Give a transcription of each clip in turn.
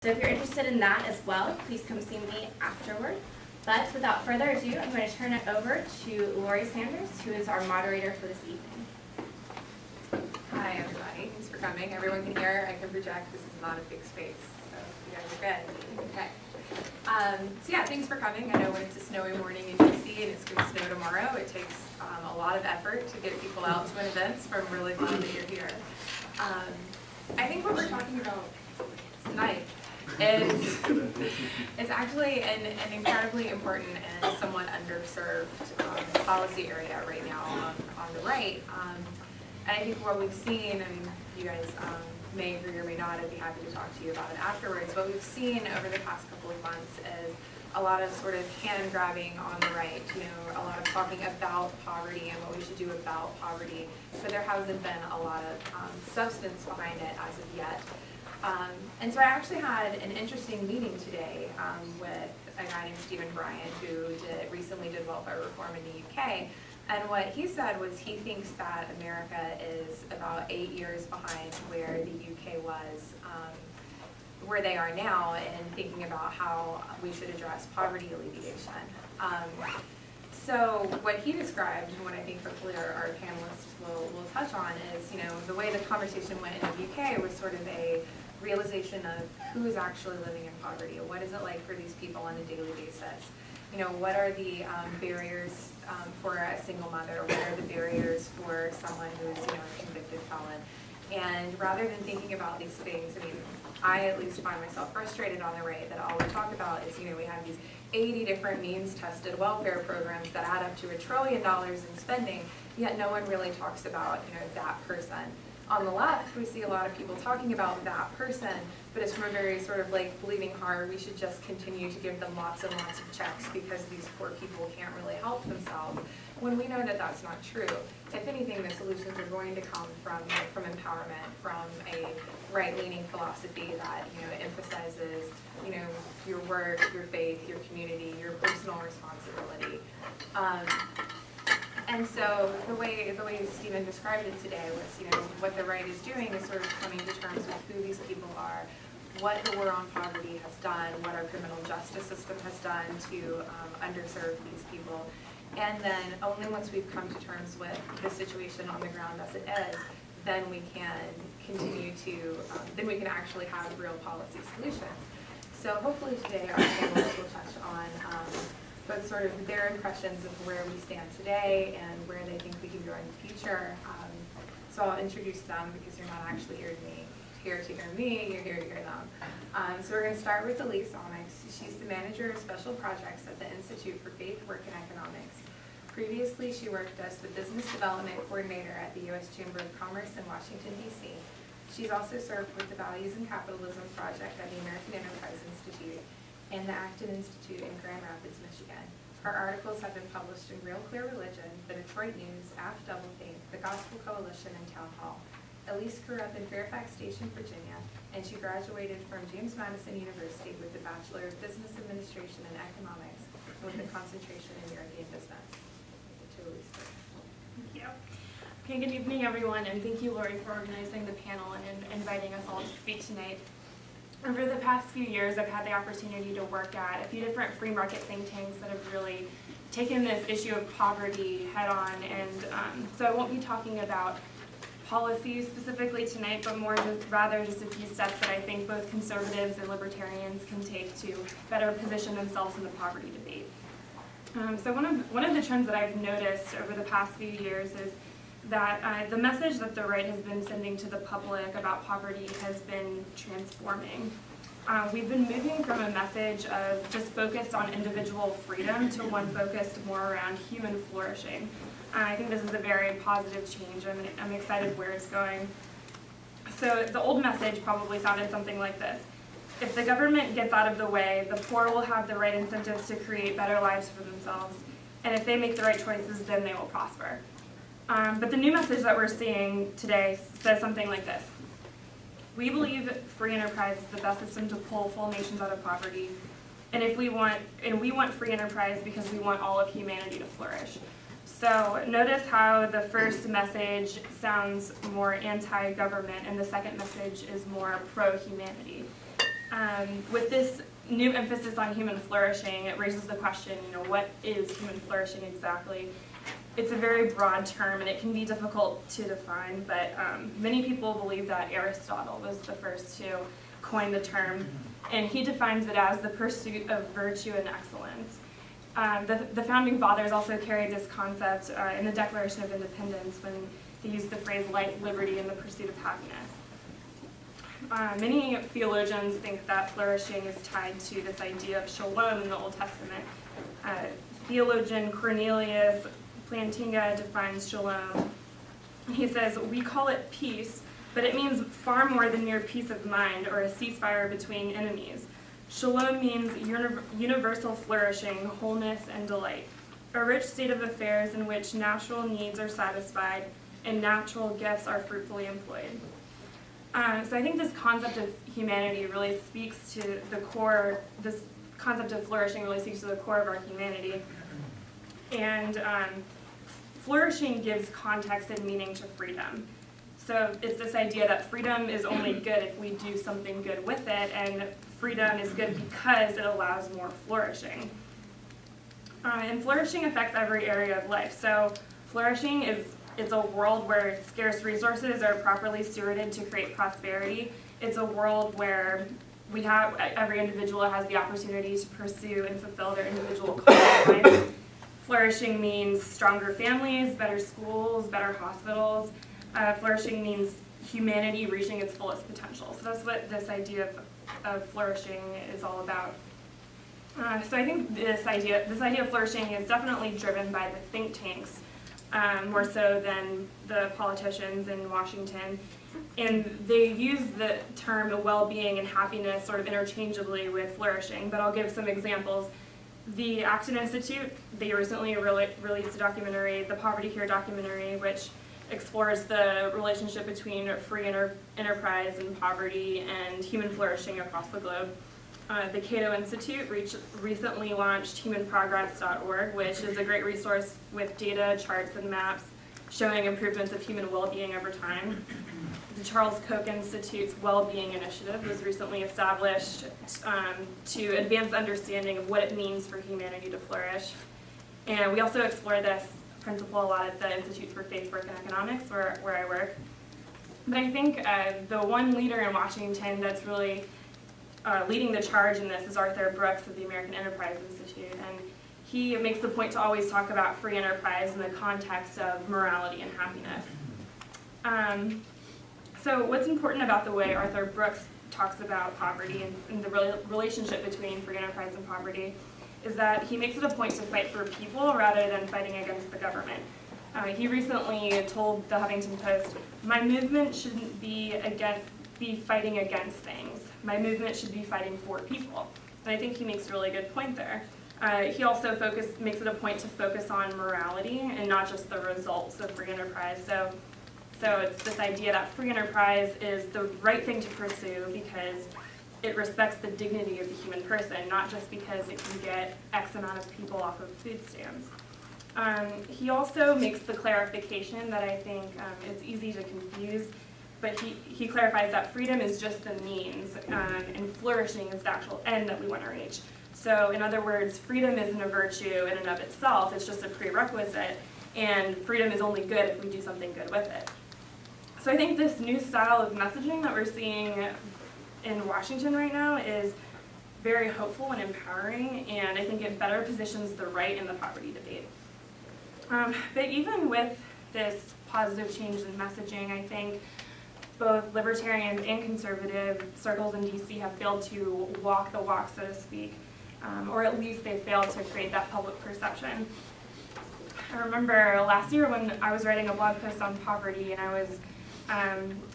So if you're interested in that as well, please come see me afterward. But without further ado, I'm going to turn it over to Lori Sanders, who is our moderator for this evening. Hi, everybody. Thanks for coming. Everyone can hear. I can project. This is not a big space, so you guys are good. Okay. So yeah, thanks for coming. I know when it's a snowy morning in DC and it's going to snow tomorrow, it takes a lot of effort to get people out to an event, so I'm really glad that you're here. I think what we're talking about tonight is actually an incredibly important and somewhat underserved policy area right now on the right. And I think what we've seen, and you guys may agree or may not, I'd be happy to talk to you about it afterwards, what we've seen over the past couple of months is a lot of sort of hand grabbing on the right, a lot of talking about poverty and what we should do about poverty, but there hasn't been a lot of substance behind it as of yet. And so I actually had an interesting meeting today with a guy named Stephen Bryant, who recently did welfare reform in the UK. And what he said was he thinks that America is about 8 years behind where the UK was, where they are now, in thinking about how we should address poverty alleviation. So what he described, and what I think hopefully our panelists will touch on, is the way the conversation went in the UK was sort of a realization of who is actually living in poverty. What is it like for these people on a daily basis? What are the barriers for a single mother? What are the barriers for someone who is a convicted felon? And rather than thinking about these things, I at least find myself frustrated on the right that all we talk about is, we have these 80 different means-tested welfare programs that add up to $1 trillion in spending, yet no one really talks about, that person. On the left, we see a lot of people talking about that person, but it's from a very sort of like believing hard we should just continue to give them lots and lots of checks because these poor people can't really help themselves, when we know that that's not true. If anything, the solutions are going to come from empowerment, from a right-leaning philosophy that emphasizes your work, your faith, your community, your personal responsibility. And so the way Stephen described it today was, what the right is doing is sort of coming to terms with who these people are, what the war on poverty has done, what our criminal justice system has done to underserve these people. And then only once we've come to terms with the situation on the ground as it is, then we can continue to, then we can actually have real policy solutions. So hopefully today our panelists will touch on both sort of their impressions of where we stand today and where they think we can go in the future. So I'll introduce them because you're not actually here to hear me, you're here to hear them. So we're going to start with Elise Amyx. She's the manager of special projects at the Institute for Faith, Work, and Economics. Previously, she worked as the business development coordinator at the U.S. Chamber of Commerce in Washington, D.C. She's also served with the Values and Capitalism Project at the American Enterprise Institute and the Acton Institute in Grand Rapids, Michigan. Her articles have been published in Real Clear Religion, The Detroit News, AF Doublethink, The Gospel Coalition, and Town Hall. Elise grew up in Fairfax Station, Virginia, and she graduated from James Madison University with a Bachelor of Business Administration and Economics with a concentration in European business. Thank you. Okay, good evening, everyone, and thank you, Lori, for organizing the panel and inviting us all to speak tonight. Over the past few years, I've had the opportunity to work at a few different free market think tanks that have really taken this issue of poverty head on, and so I won't be talking about policies specifically tonight, but rather just a few steps that I think both conservatives and libertarians can take to better position themselves in the poverty debate. So one of the trends that I've noticed over the past few years is that the message that the right has been sending to the public about poverty has been transforming. We've been moving from a message of just focused on individual freedom to one focused more around human flourishing. I think this is a very positive change. I'm excited where it's going. So the old message probably sounded something like this. If the government gets out of the way, the poor will have the right incentives to create better lives for themselves, and if they make the right choices, then they will prosper. But the new message that we're seeing today says something like this. We believe free enterprise is the best system to pull full nations out of poverty, and we want free enterprise because we want all of humanity to flourish. So notice how the first message sounds more anti-government and the second message is more pro-humanity. With this new emphasis on human flourishing, it raises the question, what is human flourishing exactly? It's a very broad term, and it can be difficult to define, but many people believe that Aristotle was the first to coin the term, and he defines it as the pursuit of virtue and excellence. The founding fathers also carried this concept in the Declaration of Independence when they used the phrase life, liberty, and the pursuit of happiness. Many theologians think that flourishing is tied to this idea of shalom in the Old Testament. Theologian Cornelius Plantinga defines shalom. He says, "We call it peace, but it means far more than mere peace of mind or a ceasefire between enemies. Shalom means universal flourishing, wholeness, and delight, a rich state of affairs in which natural needs are satisfied and natural gifts are fruitfully employed." So I think this concept of humanity really speaks to the core, this concept of flourishing really speaks to the core of our humanity. And flourishing gives context and meaning to freedom. So it's this idea that freedom is only good if we do something good with it, and freedom is good because it allows more flourishing. And flourishing affects every area of life. So flourishing it's a world where scarce resources are properly stewarded to create prosperity. It's a world where every individual has the opportunity to pursue and fulfill their individual calling in life. Flourishing means stronger families, better schools, better hospitals. Flourishing means humanity reaching its fullest potential. So that's what this idea of flourishing is all about. So I think this idea of flourishing is definitely driven by the think tanks, more so than the politicians in Washington. And they use the term well-being and happiness sort of interchangeably with flourishing, but I'll give some examples. The Acton Institute, they recently released a documentary, the Poverty Here documentary, which explores the relationship between free enterprise and poverty and human flourishing across the globe. The Cato Institute recently launched humanprogress.org, which is a great resource with data, charts, and maps showing improvements of human well-being over time. The Charles Koch Institute's Well-Being Initiative was recently established to advance understanding of what it means for humanity to flourish. And we also explore this principle a lot at the Institutes for Faith, Work, and Economics, where I work. But I think the one leader in Washington that's really leading the charge in this is Arthur Brooks of the American Enterprise Institute. And he makes the point to always talk about free enterprise in the context of morality and happiness. So what's important about the way Arthur Brooks talks about poverty and the relationship between free enterprise and poverty is that he makes it a point to fight for people rather than fighting against the government. He recently told the Huffington Post, "My movement shouldn't be fighting against things. My movement should be fighting for people." And I think he makes a really good point there. He also makes it a point to focus on morality and not just the results of free enterprise. So it's this idea that free enterprise is the right thing to pursue because it respects the dignity of the human person, not just because it can get X amount of people off of food stamps. He also makes the clarification that I think it's easy to confuse, but he clarifies that freedom is just the means and flourishing is the actual end that we want to reach. So in other words, freedom isn't a virtue in and of itself, it's just a prerequisite, and freedom is only good if we do something good with it. So I think this new style of messaging that we're seeing in Washington right now is very hopeful and empowering, and I think it better positions the right in the poverty debate. But even with this positive change in messaging, I think both libertarian and conservative circles in DC have failed to walk the walk, so to speak, or at least they failed to create that public perception. I remember last year when I was writing a blog post on poverty, and I was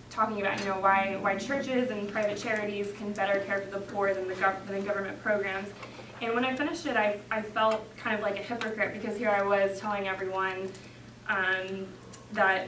talking about why churches and private charities can better care for the poor than government programs. And when I finished it, I felt kind of like a hypocrite because here I was telling everyone that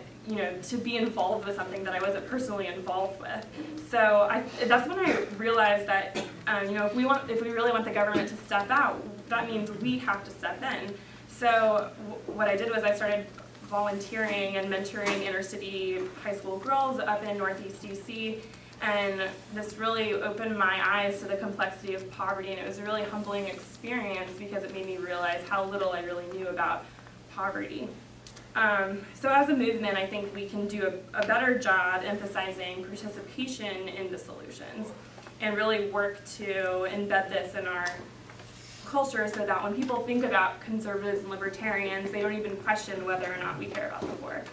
to be involved with something that I wasn't personally involved with. So that's when I realized that if we really want the government to step out, that means we have to step in. So what I did was I started volunteering and mentoring inner city high school girls up in Northeast DC, And this really opened my eyes to the complexity of poverty, and it was a really humbling experience because it made me realize how little I really knew about poverty. So as a movement, I think we can do a better job emphasizing participation in the solutions and really work to embed this in our culture so that when people think about conservatives and libertarians, they don't even question whether or not we care about the poor.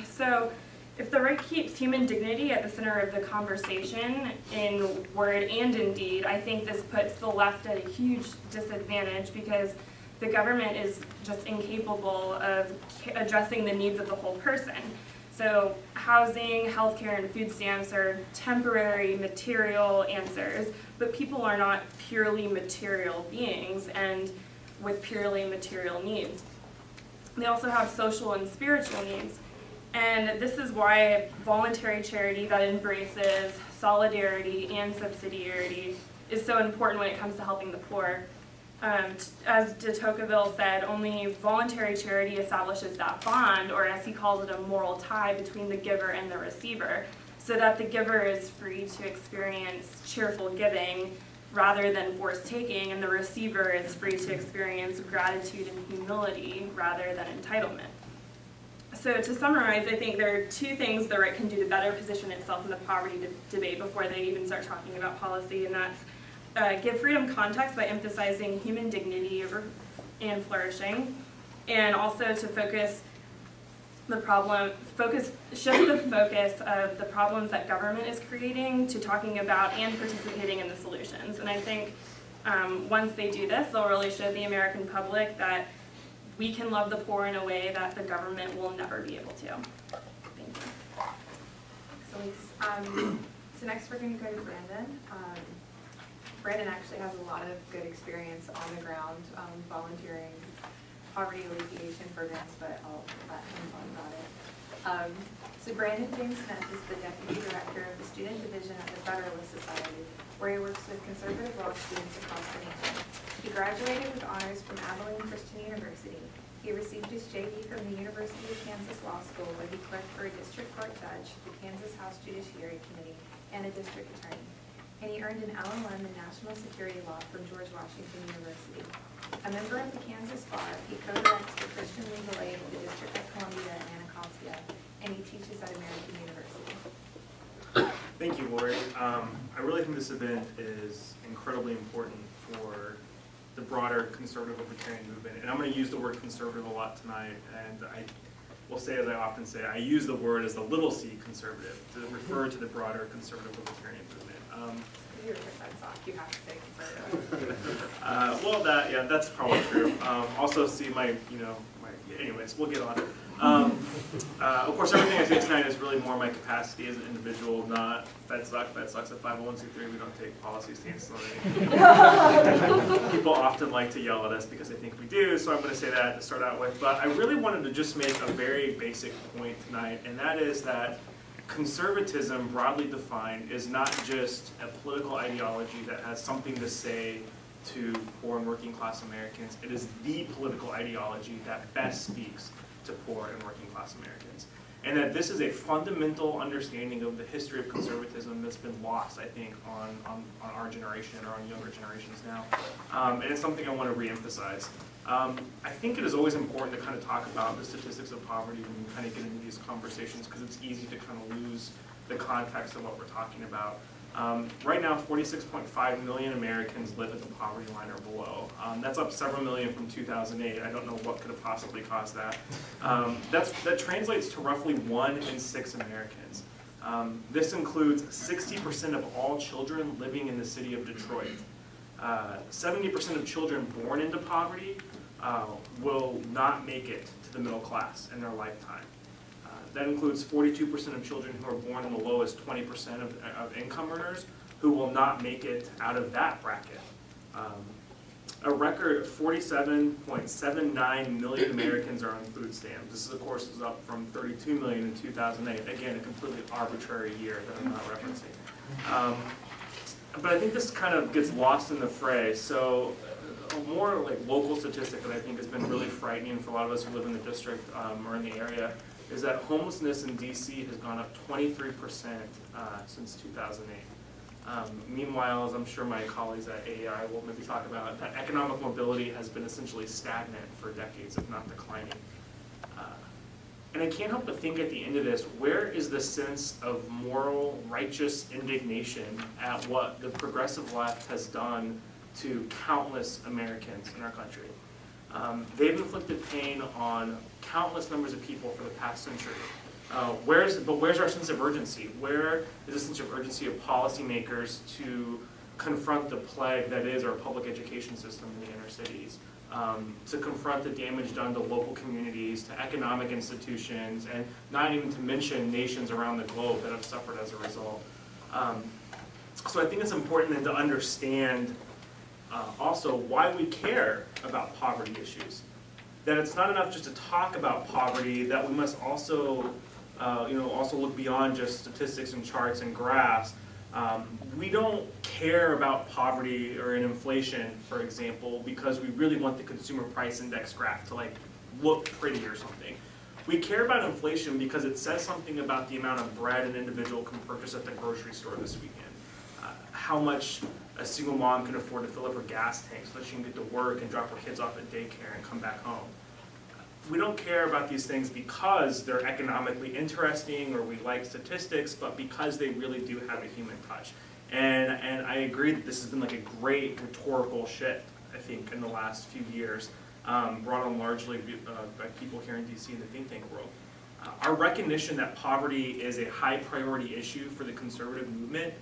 So if the right keeps human dignity at the center of the conversation in word and in deed, I think this puts the left at a huge disadvantage because the government is just incapable of addressing the needs of the whole person. So housing, healthcare, and food stamps are temporary material answers, but people are not purely material beings and with purely material needs. They also have social and spiritual needs. And this is why voluntary charity that embraces solidarity and subsidiarity is so important when it comes to helping the poor. As de Tocqueville said, only voluntary charity establishes that bond, or as he calls it, a moral tie between the giver and the receiver, so that the giver is free to experience cheerful giving rather than forced taking, and the receiver is free to experience gratitude and humility rather than entitlement. So to summarize, I think there are two things the right can do to better position itself in the poverty debate before they even start talking about policy, and that's give freedom context by emphasizing human dignity and flourishing, and also to shift the focus of the problems that government is creating to talking about and participating in the solutions. And I think once they do this, they'll really show the American public that we can love the poor in a way that the government will never be able to. Thank you. Thanks, Elise. So next we're going to go to Brandon. Brandon actually has a lot of good experience on the ground volunteering poverty alleviation programs, but I'll let him talk about it. So Brandon James Smith is the Deputy Director of the Student Division at the Federalist Society, where he works with conservative law students across the nation. He graduated with honors from Abilene Christian University. He received his JD from the University of Kansas Law School, where he clerked for a district court judge, the Kansas House Judiciary Committee, and a district attorney. And he earned an LLM in National Security Law from George Washington University. A member of the Kansas Bar, he co-directs the Christian Legal Aid of the District of Columbia and Anacostia, and he teaches at American University. Thank you, Lori. I really think this event is incredibly important for the broader conservative libertarian movement. And I'm going to use the word conservative a lot tonight, and I will say, as I often say, I use the word as the little c conservative to refer to the broader conservative libertarian movement. You're a sock, you have to say conservative. Well, that's probably true. Also, see anyways, we'll get on it. Of course, everything I say tonight is really more my capacity as an individual, not FedSuck. FedSuck's a 501c3. We don't take policy stances on anything. People often like to yell at us because they think we do, so I'm going to say that to start out with. But I really wanted to just make a very basic point tonight, and that is that conservatism, broadly defined, is not just a political ideology that has something to say to poor and working class Americans. It is the political ideology that best speaks to poor and working class Americans. And that this is a fundamental understanding of the history of conservatism that's been lost, I think, on our generation or on younger generations now. And it's something I want to reemphasize. I think it is always important to kind of talk about the statistics of poverty when you kind of get into these conversations, because it's easy to kind of lose the context of what we're talking about. Right now, 46.5 million Americans live at the poverty line or below. That's up several million from 2008. I don't know what could have possibly caused that. That translates to roughly 1 in 6 Americans. This includes 60% of all children living in the city of Detroit. 70% of children born into poverty will not make it to the middle class in their lifetime. That includes 42% of children who are born in the lowest 20% of income earners who will not make it out of that bracket. A record 47.79 million Americans are on food stamps. This, of course, is up from 32 million in 2008. Again, a completely arbitrary year that I'm not referencing. But I think this kind of gets lost in the fray. So a more like local statistic that I think has been really frightening for a lot of us who live in the district or in the area is that homelessness in DC has gone up 23% since 2008. Meanwhile, as I'm sure my colleagues at AEI will maybe talk about, that economic mobility has been essentially stagnant for decades, if not declining. And I can't help but think at the end of this, where is the sense of moral, righteous indignation at what the progressive left has done to countless Americans in our country? They've inflicted pain on countless numbers of people for the past century. Where's our sense of urgency? Where is the sense of urgency of policymakers to confront the plague that is our public education system in the inner cities? To confront the damage done to local communities, to economic institutions, and not even to mention nations around the globe that have suffered as a result. So I think it's important then to understand also why we care about poverty issues. That it's not enough just to talk about poverty, that we must also, also look beyond just statistics and charts and graphs. We don't care about poverty or inflation, for example, because we really want the consumer price index graph to look pretty or something. We care about inflation because it says something about the amount of bread an individual can purchase at the grocery store this weekend. How much a single mom can afford to fill up her gas tank so that she can get to work and drop her kids off at daycare and come back home. We don't care about these things because they're economically interesting or we like statistics, but because they really do have a human touch. And I agree that this has been a great rhetorical shift, I think, in the last few years, brought on largely by people here in DC in the think tank world. Our recognition that poverty is a high priority issue for the conservative movement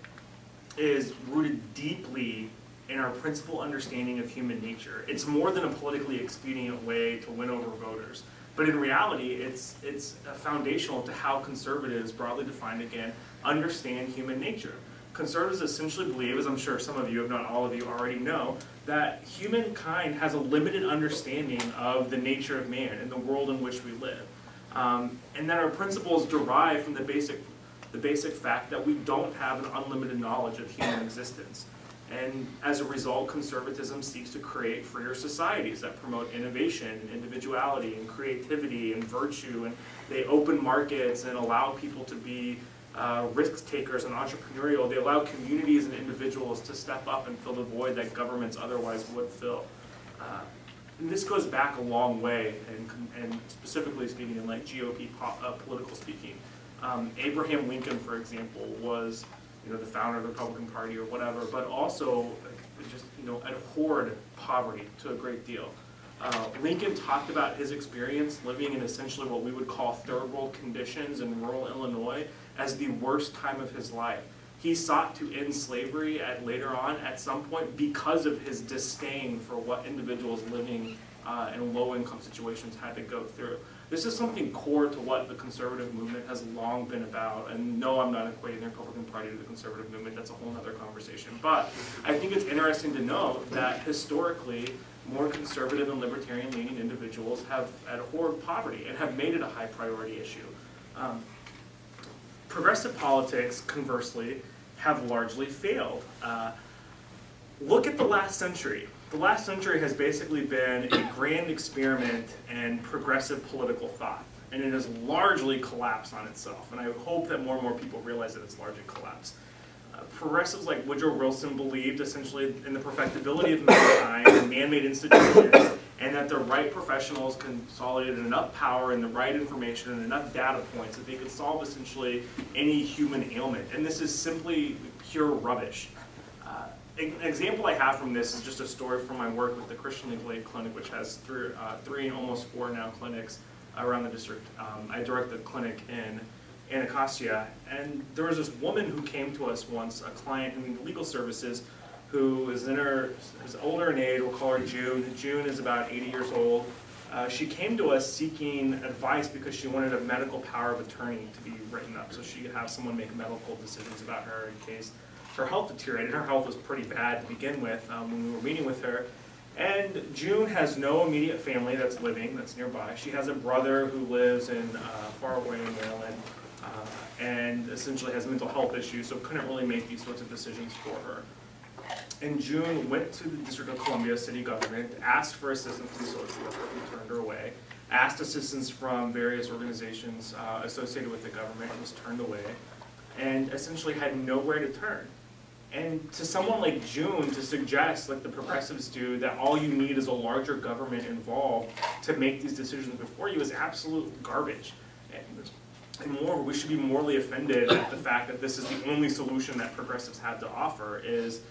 is rooted deeply in our principal understanding of human nature. It's more than a politically expedient way to win over voters. But in reality, it's foundational to how conservatives, broadly defined again, understand human nature. Conservatives essentially believe, as I'm sure some of you, if not all of you, already know, that humankind has a limited understanding of the nature of man and the world in which we live. And that our principles derive from the basic fact that we don't have an unlimited knowledge of human existence. And as a result, conservatism seeks to create freer societies that promote innovation and individuality and creativity and virtue, and they open markets and allow people to be risk takers and entrepreneurial. They allow communities and individuals to step up and fill the void that governments otherwise would fill. And this goes back a long way, and specifically speaking in GOP political speaking. Abraham Lincoln, for example, was the founder of the Republican Party or whatever, but also just abhorred poverty to a great deal. Lincoln talked about his experience living in essentially what we would call third world conditions in rural Illinois as the worst time of his life. He sought to end slavery later on at some point because of his disdain for what individuals living in low-income situations had to go through. This is something core to what the conservative movement has long been about. And no, I'm not equating the Republican Party to the conservative movement. That's a whole other conversation. But I think it's interesting to note that historically, more conservative and libertarian-leaning individuals have abhorred poverty and have made it a high priority issue. Progressive politics, conversely, have largely failed. Look at the last century. The last century has basically been a grand experiment in progressive political thought, and it has largely collapsed on itself. And I hope that more and more people realize that it's largely collapsed. Progressives like Woodrow Wilson believed essentially in the perfectibility of mankind and man-made institutions, and that the right professionals consolidated enough power and the right information and enough data points that they could solve essentially any human ailment. And this is simply pure rubbish. An example I have from this is just a story from my work with the Christian Legal Aid Clinic, which has three and almost 4 now clinics around the district. I direct the clinic in Anacostia, and there was this woman who came to us once, a client in legal services, who is older in age. We'll call her June. June is about 80 years old. She came to us seeking advice because she wanted a medical power of attorney to be written up so she could have someone make medical decisions about her in case her health deteriorated. Her health was pretty bad to begin with when we were meeting with her. And June has no immediate family that's nearby. She has a brother who lives far away in Maryland and essentially has mental health issues, so couldn't really make these sorts of decisions for her. And June went to the District of Columbia city government, asked for assistance from the social worker, who turned her away. asked assistance from various organizations associated with the government, and was turned away, and essentially had nowhere to turn. And to someone like June to suggest, like the progressives do, that all you need is a larger government involved to make these decisions before you is absolute garbage. And moreover, we should be morally offended at the fact that this is the only solution that progressives have to offer is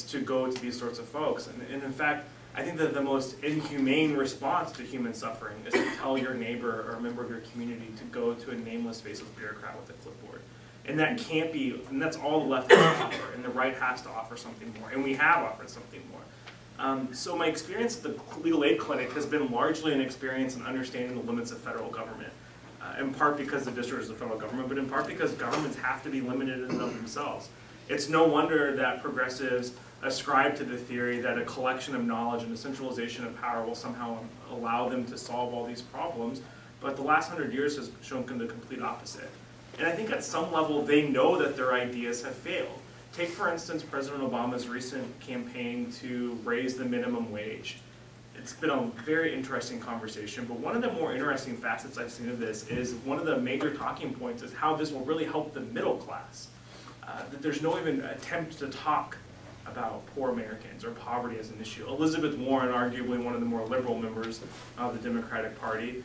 to go to these sorts of folks. And in fact, I think that the most inhumane response to human suffering is to tell your neighbor or a member of your community to go to a nameless, faceless bureaucrat with a clipboard. And that can't be, and that's all the left has to offer, and the right has to offer something more, and we have offered something more. So my experience at the legal aid clinic has been largely an experience in understanding the limits of federal government, in part because the district is the federal government, but in part because governments have to be limited in and of themselves. It's no wonder that progressives ascribe to the theory that a collection of knowledge and a centralization of power will somehow allow them to solve all these problems, but the last 100 years has shown the complete opposite. And I think at some level they know that their ideas have failed. Take, for instance, President Obama's recent campaign to raise the minimum wage. It's been a very interesting conversation, but one of the more interesting facets I've seen of this is one of the major talking points is how this will really help the middle class. That there's no even attempt to talk about poor Americans or poverty as an issue. Elizabeth Warren, arguably one of the more liberal members of the Democratic Party,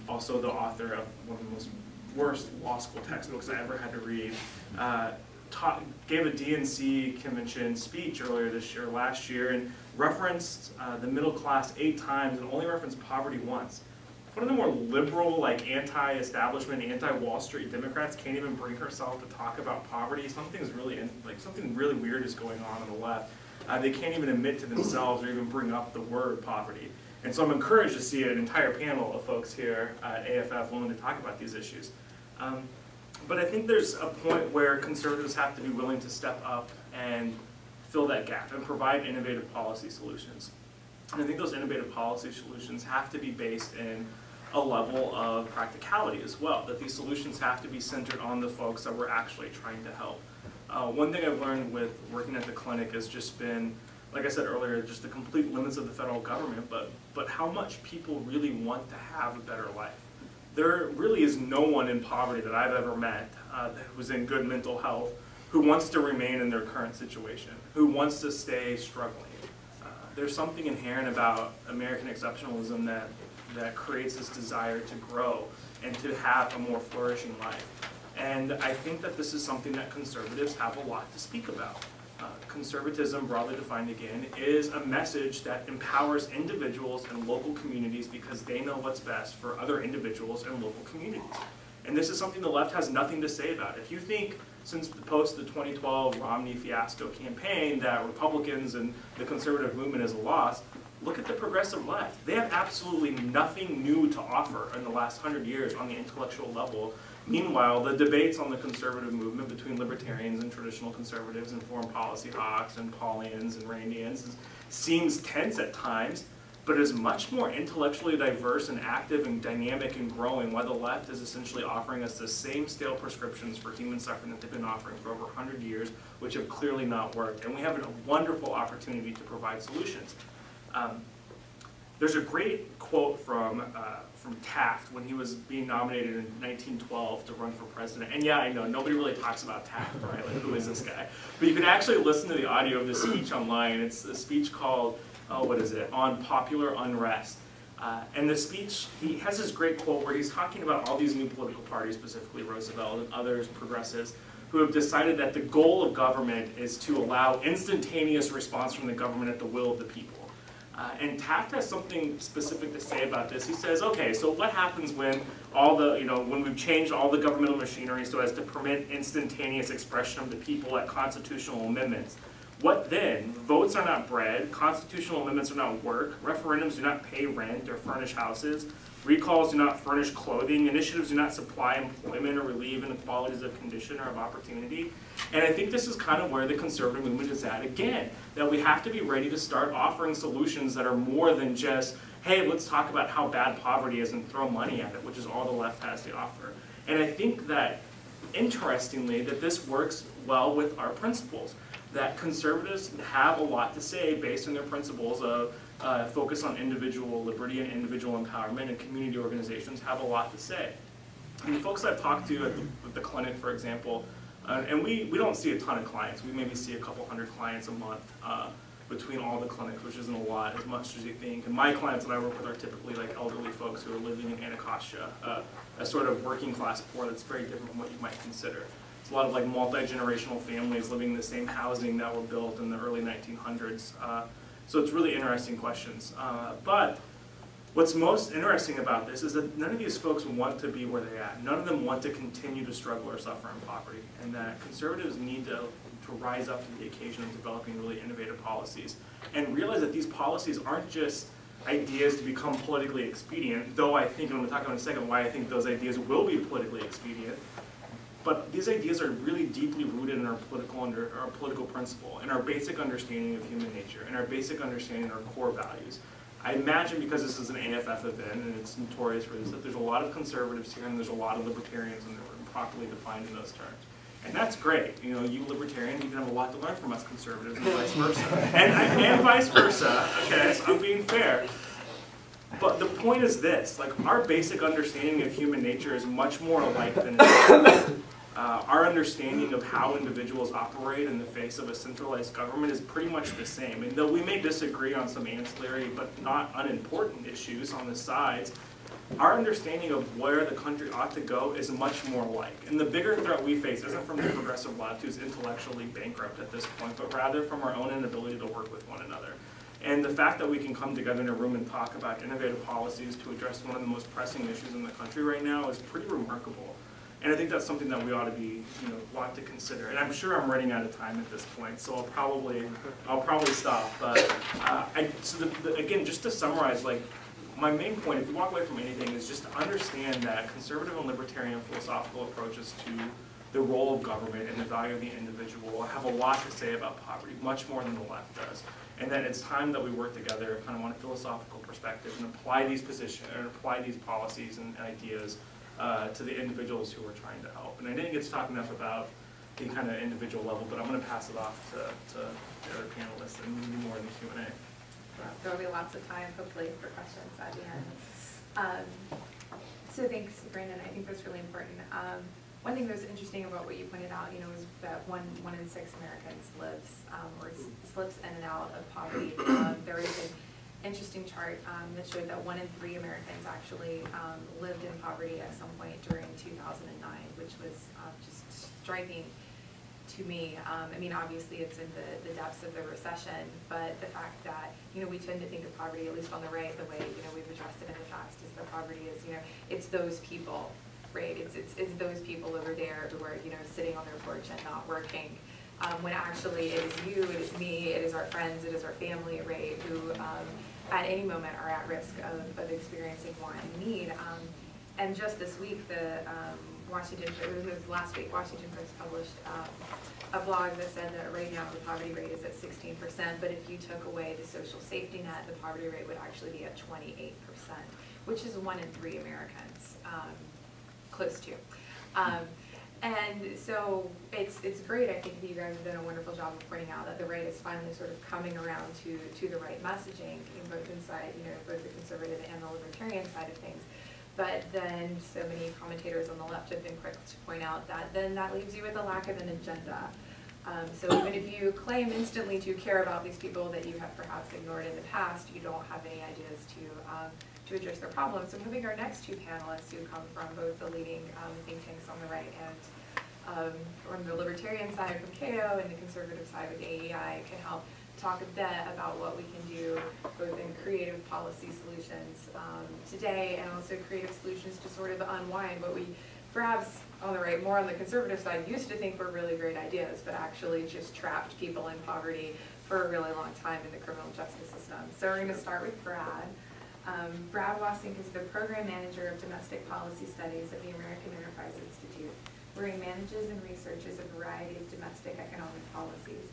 also the author of one of the most worst law school textbooks I ever had to read, gave a DNC convention speech earlier this year, last year, and referenced the middle class 8 times and only referenced poverty once. One of the more liberal, like anti-establishment, anti-Wall Street Democrats can't even bring herself to talk about poverty. Something really weird is going on the left. They can't even admit to themselves or even bring up the word poverty. And so I'm encouraged to see an entire panel of folks here at AFF willing to talk about these issues. But I think there's a point where conservatives have to be willing to step up and fill that gap and provide innovative policy solutions. And I think those innovative policy solutions have to be based in a level of practicality as well, that these solutions have to be centered on the folks that we're actually trying to help. One thing I've learned with working at the clinic has just been, like I said earlier, just the complete limits of the federal government, but how much people really want to have a better life. There really is no one in poverty that I've ever met who's in good mental health who wants to remain in their current situation, who wants to stay struggling. There's something inherent about American exceptionalism that creates this desire to grow and to have a more flourishing life. And I think that this is something that conservatives have a lot to speak about. Conservatism, broadly defined again, is a message that empowers individuals and local communities because they know what's best for other individuals and local communities. And this is something the left has nothing to say about. If you think, since the 2012 Romney fiasco campaign, that Republicans and the conservative movement is a loss, look at the progressive left. They have absolutely nothing new to offer in the last 100 years on the intellectual level. Meanwhile, the debates on the conservative movement between libertarians and traditional conservatives and foreign policy hawks and Paulians and Randians seems tense at times, but is much more intellectually diverse and active and dynamic and growing, while the left is essentially offering us the same stale prescriptions for human suffering that they've been offering for over 100 years, which have clearly not worked. And we have a wonderful opportunity to provide solutions. There's a great quote from Taft when he was being nominated in 1912 to run for president. And yeah, I know, nobody really talks about Taft, right? Like, who is this guy? But you can actually listen to the audio of this speech online. It's a speech called, On Popular Unrest. And the speech, he has this great quote where he's talking about all these new political parties, specifically Roosevelt and others, progressives, who have decided that the goal of government is to allow instantaneous response from the government at the will of the people. And Taft has something specific to say about this. He says, okay, so what happens when when we've changed all the governmental machinery so as to permit instantaneous expression of the people at constitutional amendments? What then? Votes are not bread, constitutional amendments are not work, referendums do not pay rent or furnish houses, recalls do not furnish clothing, initiatives do not supply employment or relieve inequalities of condition or of opportunity. And I think this is kind of where the conservative movement is at again, that we have to be ready to start offering solutions that are more than just, hey, let's talk about how bad poverty is and throw money at it, which is all the left has to offer. And I think that, interestingly, that this works well with our principles. that conservatives have a lot to say based on their principles of focus on individual liberty and individual empowerment, and community organizations have a lot to say. And the folks I've talked to at the clinic, for example, and we don't see a ton of clients. We maybe see a couple hundred clients a month between all the clinics, which isn't a lot, as much as you think. And my clients that I work with are typically like elderly folks who are living in Anacostia, a sort of working class poor that's very different from what you might consider. It's a lot of like multi-generational families living in the same housing that were built in the early 1900s. So it's really interesting questions. But what's most interesting about this is that none of these folks want to be where they're at. None of them want to continue to struggle or suffer in poverty, and that conservatives need to rise up to the occasion of developing really innovative policies and realize that these policies aren't just ideas to become politically expedient, though I think, and I'm going to talk about in a second why I think those ideas will be politically expedient, but these ideas are really deeply rooted in our political principle, and our basic understanding of human nature, and our basic understanding of our core values. I imagine, because this is an AFF event, and it's notorious for this, that there's a lot of conservatives here, and there's a lot of libertarians, and they're properly defined in those terms. And that's great. You know, you libertarians, you can have a lot to learn from us conservatives, and vice versa. And vice versa, okay, so I'm being fair. But the point is this, like, our basic understanding of human nature is much more alike than our understanding of how individuals operate in the face of a centralized government is pretty much the same. And though we may disagree on some ancillary but not unimportant issues on the sides, our understanding of where the country ought to go is much more alike. And the bigger threat we face isn't from the progressive left who's intellectually bankrupt at this point, but rather from our own inability to work with one another. And the fact that we can come together in a room and talk about innovative policies to address one of the most pressing issues in the country right now is pretty remarkable. And I think that's something that we ought to be, want to consider. And I'm sure I'm running out of time at this point, so I'll probably stop. But again, just to summarize, like, my main point, if you walk away from anything, is just to understand that conservative and libertarian philosophical approaches to the role of government and the value of the individual have a lot to say about poverty, much more than the left does. And that it's time that we work together kind of on a philosophical perspective and apply these positions, or apply these policies and ideas to the individuals who we're trying to help. And I didn't get to talk enough about the kind of individual level, but I'm going to pass it off to the other panelists and maybe more in the Q&A. There will be lots of time, hopefully, for questions at the end. So thanks, Brandon. I think that's really important. One thing that was interesting about what you pointed out, is that one in 6 Americans lives or slips in and out of poverty. There is an interesting chart that showed that 1 in 3 Americans actually lived in poverty at some point during 2009, which was just striking to me. I mean, obviously it's in the depths of the recession, but the fact that, we tend to think of poverty, at least on the right, the way, we've addressed it in the past, is that poverty is, it's those people, right? It's those people over there who are, sitting on their porch and not working. When actually it is you, it is me, it is our friends, it is our family, right, who at any moment are at risk of experiencing more in need. And just this week, last week, Washington Post published a blog that said that right now the poverty rate is at 16%, but if you took away the social safety net, the poverty rate would actually be at 28%, which is 1 in 3 Americans, close to. And so it's great, I think, that you guys have done a wonderful job of pointing out that the right is finally sort of coming around to the right messaging, both inside, both the conservative and the libertarian side of things. But then so many commentators on the left have been quick to point out that then that leaves you with a lack of an agenda. So even if you claim instantly to care about these people that you have perhaps ignored in the past, you don't have any ideas to address their problems. So moving our next 2 panelists who come from both the leading think tanks on the right and from the libertarian side from KO and the conservative side with AEI can help talk a bit about what we can do both in creative policy solutions today and also creative solutions to sort of unwind what we perhaps on the right, more on the conservative side, used to think were really great ideas, but actually just trapped people in poverty for a really long time in the criminal justice system. So we're going to start with Brad. Brad Wassink is the Program Manager of Domestic Policy Studies at the American Enterprise Institute, where he manages and researches a variety of domestic economic policies.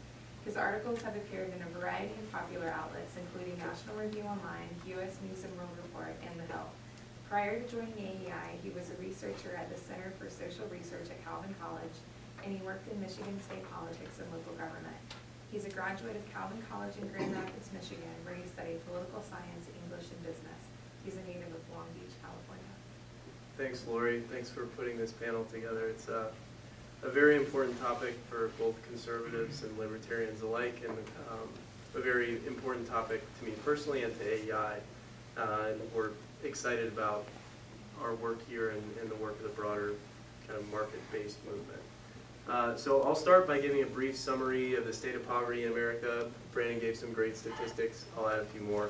His articles have appeared in a variety of popular outlets, including National Review Online, U.S. News and World Report, and The Hill. Prior to joining AEI, he was a researcher at the Center for Social Research at Calvin College, and he worked in Michigan state politics and local government. He's a graduate of Calvin College in Grand Rapids, Michigan, where he studied political science, English, and business. He's a native of Long Beach, California. Thanks, Lori. Thanks for putting this panel together. It's a very important topic for both conservatives and libertarians alike, and a very important topic to me personally and to AEI. And we're excited about our work here and the work of the broader kind of market-based movement. So I'll start by giving a brief summary of the state of poverty in America. Brandon gave some great statistics. I'll add a few more.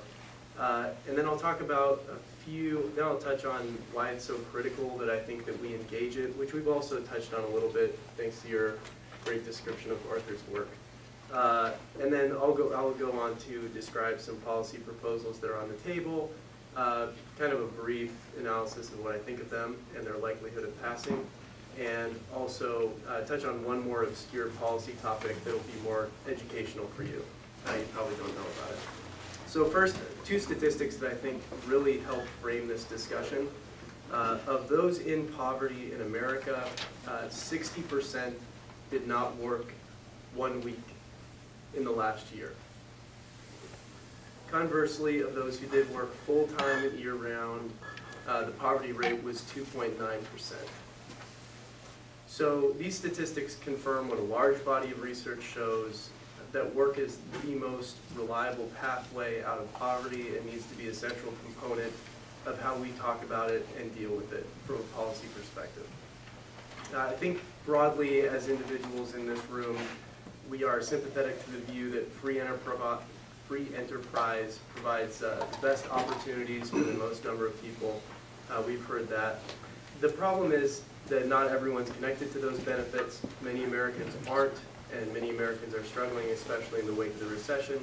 And then I'll talk about then I'll touch on why it's so critical that I think that we engage it, which we've also touched on a little bit thanks to your great description of Arthur's work. And then I'll go on to describe some policy proposals that are on the table, kind of a brief analysis of what I think of them and their likelihood of passing, and also touch on one more obscure policy topic that will be more educational for you. You probably don't know about it. So first, two statistics that I think really help frame this discussion. Of those in poverty in America, 60% did not work 1 week in the last year. Conversely, of those who did work full-time year-round, the poverty rate was 2.9%. So these statistics confirm what a large body of research shows, that work is the most reliable pathway out of poverty and needs to be a central component of how we talk about it and deal with it from a policy perspective. I think broadly as individuals in this room, we are sympathetic to the view that free enterprise provides the best opportunities for the most number of people. We've heard that. The problem is that not everyone's connected to those benefits. Many Americans aren't, and many Americans are struggling, especially in the wake of the recession.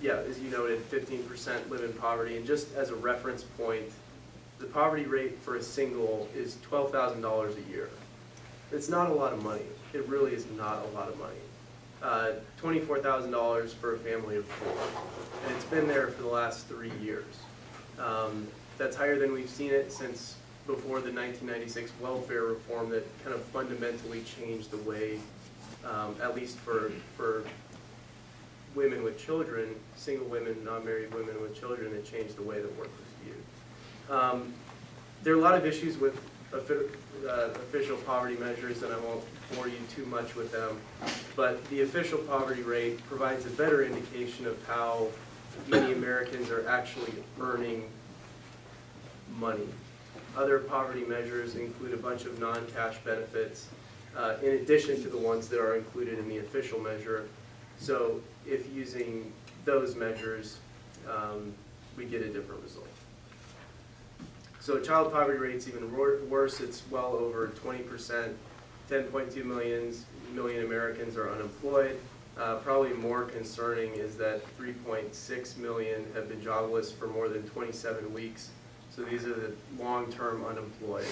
Yeah, as you noted, 15% live in poverty, and just as a reference point, the poverty rate for a single is $12,000 a year. It's not a lot of money. It really is not a lot of money. $24,000 for a family of 4, and it's been there for the last 3 years. That's higher than we've seen it since before the 1996 welfare reform that kind of fundamentally changed the way, at least for women with children, single women, non-married women with children, it changed the way that work was viewed. There are a lot of issues with official poverty measures, and I won't bore you too much with them, but the official poverty rate provides a better indication of how many Americans are actually earning money. Other poverty measures include a bunch of non-cash benefits, in addition to the ones that are included in the official measure. So if using those measures, we get a different result. So child poverty rate's even worse. It's well over 20%. 10.2 million Americans are unemployed. Probably more concerning is that 3.6 million have been jobless for more than 27 weeks. So these are the long-term unemployed.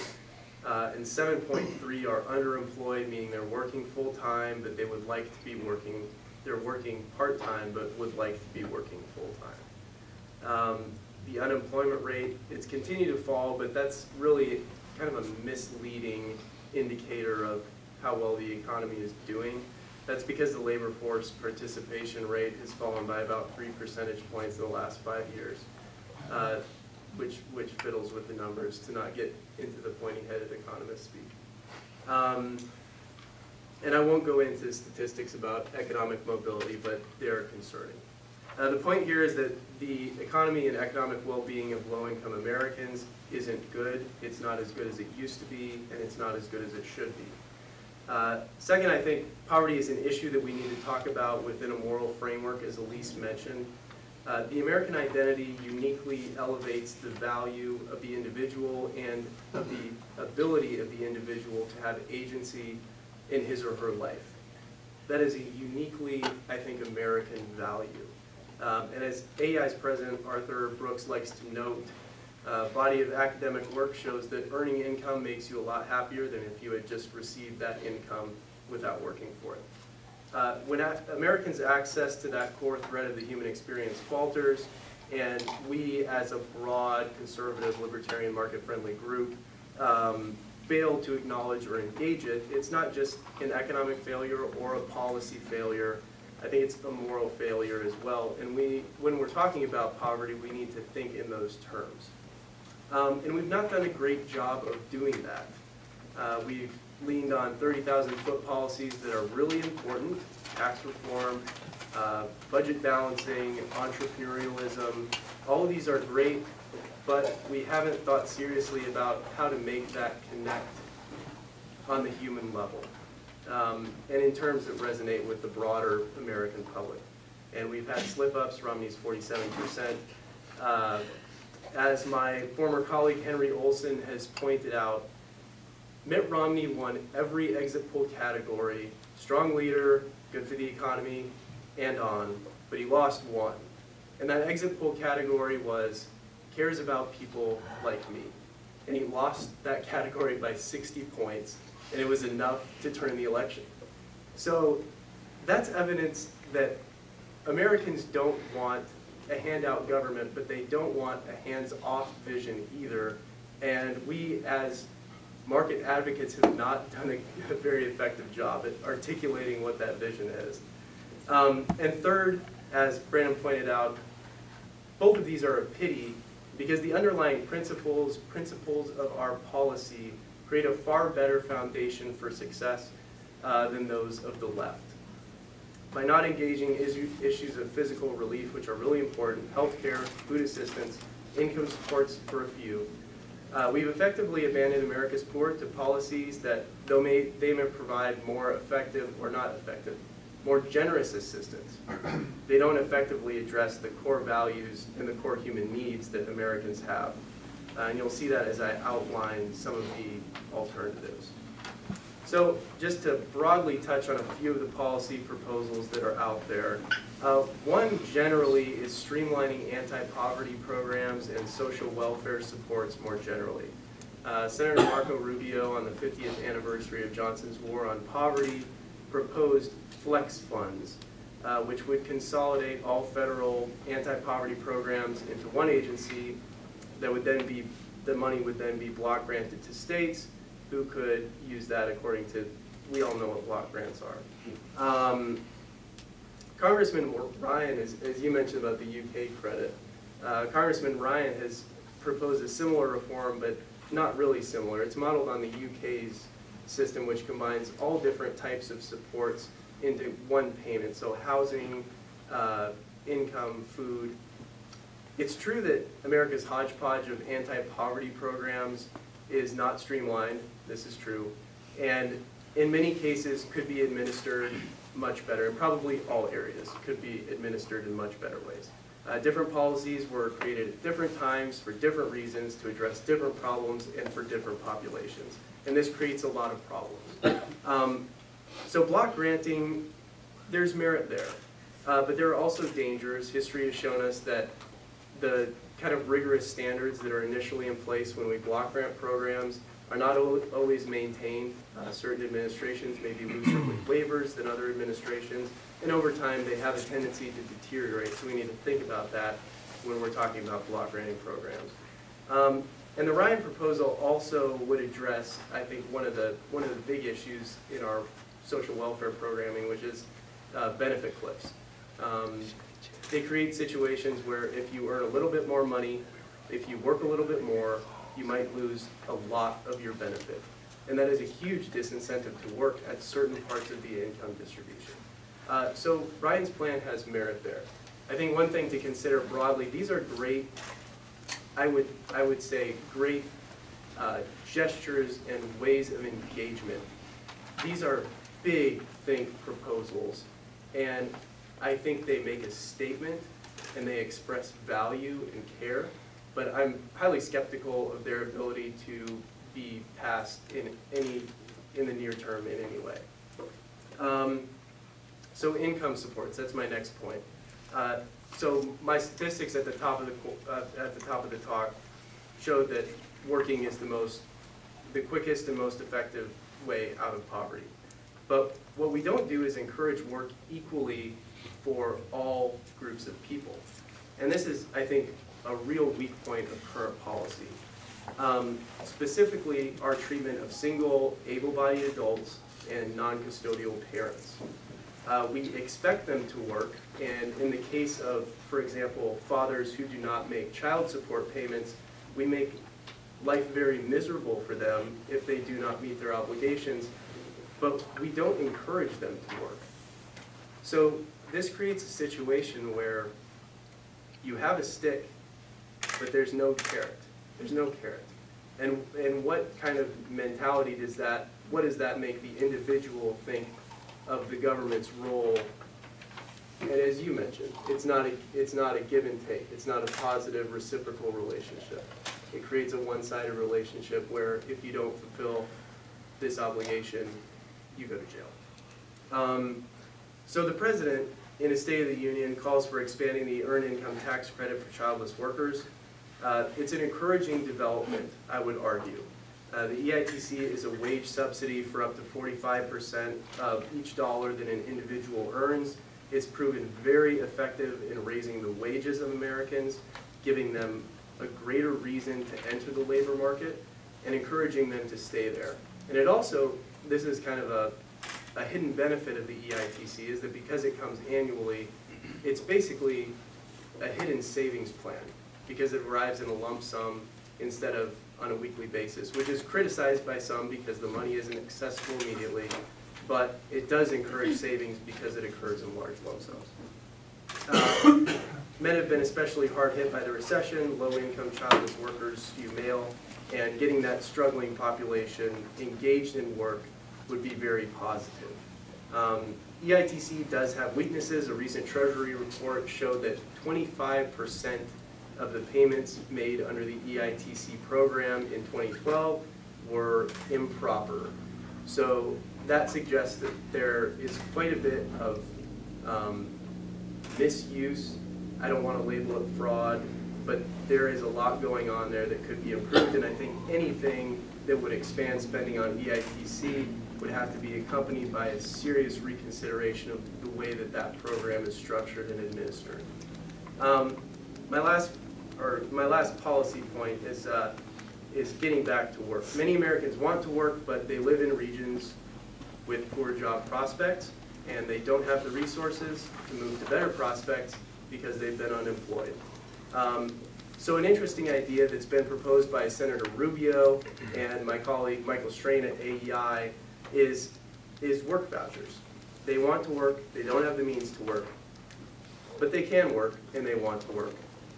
And 7.3 are underemployed, meaning they're working full-time, but they would like to be working, they're working part-time, but would like to be working full-time. The unemployment rate, it's continued to fall, but that's really kind of a misleading indicator of how well the economy is doing. That's because the labor force participation rate has fallen by about 3 percentage points in the last 5 years, which fiddles with the numbers to not get into the pointy-headed economist speak. And I won't go into statistics about economic mobility, but they are concerning. The point here is that the economy and economic well-being of low-income Americans isn't good. It's not as good as it used to be, and it's not as good as it should be. Second, I think poverty is an issue that we need to talk about within a moral framework, as Elise mentioned. The American identity uniquely elevates the value of the individual and of the ability of the individual to have agency in his or her life. That is a uniquely, I think, American value. And as AEI's president, Arthur Brooks, likes to note, body of academic work shows that earning income makes you a lot happier than if you had just received that income without working for it. When Americans' access to that core thread of the human experience falters, and we as a broad, conservative, libertarian, market-friendly group fail to acknowledge or engage it, it's not just an economic failure or a policy failure. I think it's a moral failure as well. And when we're talking about poverty, we need to think in those terms. And we've not done a great job of doing that. We've leaned on 30,000-foot policies that are really important: tax reform, budget balancing, entrepreneurialism. All of these are great, but we haven't thought seriously about how to make that connect on the human level, and in terms that resonate with the broader American public. And we've had slip-ups. Romney's 47%. As my former colleague Henry Olson has pointed out, Mitt Romney won every exit poll category: strong leader, good for the economy, and on, but he lost one. And that exit poll category was cares about people like me. And he lost that category by 60 points, and it was enough to turn the election. So that's evidence that Americans don't want a handout government, but they don't want a hands-off vision either. And we, as market advocates, have not done a very effective job at articulating what that vision is. And third, as Brandon pointed out, both of these are a pity because the underlying principles of our policy create a far better foundation for success than those of the left. By not engaging issues of physical relief, which are really important, healthcare, food assistance, income supports for a few, we've effectively abandoned America's poor to policies that, though they may provide more effective or not effective, more generous assistance, they don't effectively address the core values and the core human needs that Americans have. And you'll see that as I outline some of the alternatives. So just to broadly touch on a few of the policy proposals that are out there. One generally is streamlining anti-poverty programs and social welfare supports more generally. Senator Marco Rubio, on the 50th anniversary of Johnson's War on Poverty, proposed flex funds, which would consolidate all federal anti-poverty programs into one agency that would then be, the money would then be block granted to states who could use that according to, we all know what block grants are. Congressman Ryan, as you mentioned about the UK credit, Congressman Ryan has proposed a similar reform, but not really similar. It's modeled on the UK's system, which combines all different types of supports into one payment, so housing, income, food. It's true that America's hodgepodge of anti-poverty programs is not streamlined. This is true. And in many cases could be administered much better. In probably all areas could be administered in much better ways. Different policies were created at different times for different reasons to address different problems and for different populations. And this creates a lot of problems. So block granting, there's merit there. But there are also dangers. History has shown us that the kind of rigorous standards that are initially in place when we block grant programs are not always maintained. Certain administrations may be looser with waivers than other administrations, and over time they have a tendency to deteriorate, so we need to think about that when we're talking about block granting programs. And the Ryan proposal also would address, I think, one of the big issues in our social welfare programming, which is benefit cliffs. They create situations where if you earn a little bit more money, if you work a little bit more, you might lose a lot of your benefit. And that is a huge disincentive to work at certain parts of the income distribution. So Ryan's plan has merit there. I think one thing to consider broadly, these are great, I would say, great gestures and ways of engagement. These are big think proposals, and I think they make a statement and they express value and care, but I'm highly skeptical of their ability to be passed in the near term in any way. So income supports, that's my next point. So my statistics at the top of the talk showed that working is the quickest and most effective way out of poverty. But what we don't do is encourage work equally for all groups of people. And this is, I think, a real weak point of current policy. specifically our treatment of single, able-bodied adults and non-custodial parents. We expect them to work, and in the case of, for example, fathers who do not make child support payments, we make life very miserable for them if they do not meet their obligations, but we don't encourage them to work. So this creates a situation where you have a stick, but there's no carrot. There's no carrot. And what kind of mentality does that, what does that make the individual think of the government's role? And as you mentioned, it's not a give and take. It's not a positive reciprocal relationship. It creates a one-sided relationship where if you don't fulfill this obligation, you go to jail. So the president, in a State of the Union, calls for expanding the Earned Income Tax Credit for childless workers. It's an encouraging development, I would argue. The EITC is a wage subsidy for up to 45% of each dollar that an individual earns. It's proven very effective in raising the wages of Americans, giving them a greater reason to enter the labor market, and encouraging them to stay there. And it also, this is kind of a hidden benefit of the EITC, is that because it comes annually, it's basically a hidden savings plan, because it arrives in a lump sum instead of on a weekly basis, which is criticized by some because the money isn't accessible immediately, but it does encourage savings because it occurs in large lump sums. Men have been especially hard hit by the recession. Low-income childless workers skew male, and getting that struggling population engaged in work would be very positive. EITC does have weaknesses. A recent Treasury report showed that 25% of the payments made under the EITC program in 2012 were improper. So that suggests that there is quite a bit of misuse. I don't want to label it fraud, but there is a lot going on there that could be improved, and I think anything that would expand spending on EITC would have to be accompanied by a serious reconsideration of the way that that program is structured and administered. My last policy point is getting back to work. Many Americans want to work, but they live in regions with poor job prospects, and they don't have the resources to move to better prospects because they've been unemployed. So an interesting idea that's been proposed by Senator Rubio and my colleague Michael Strain at AEI is work vouchers. They want to work, they don't have the means to work, but they can work and they want to work.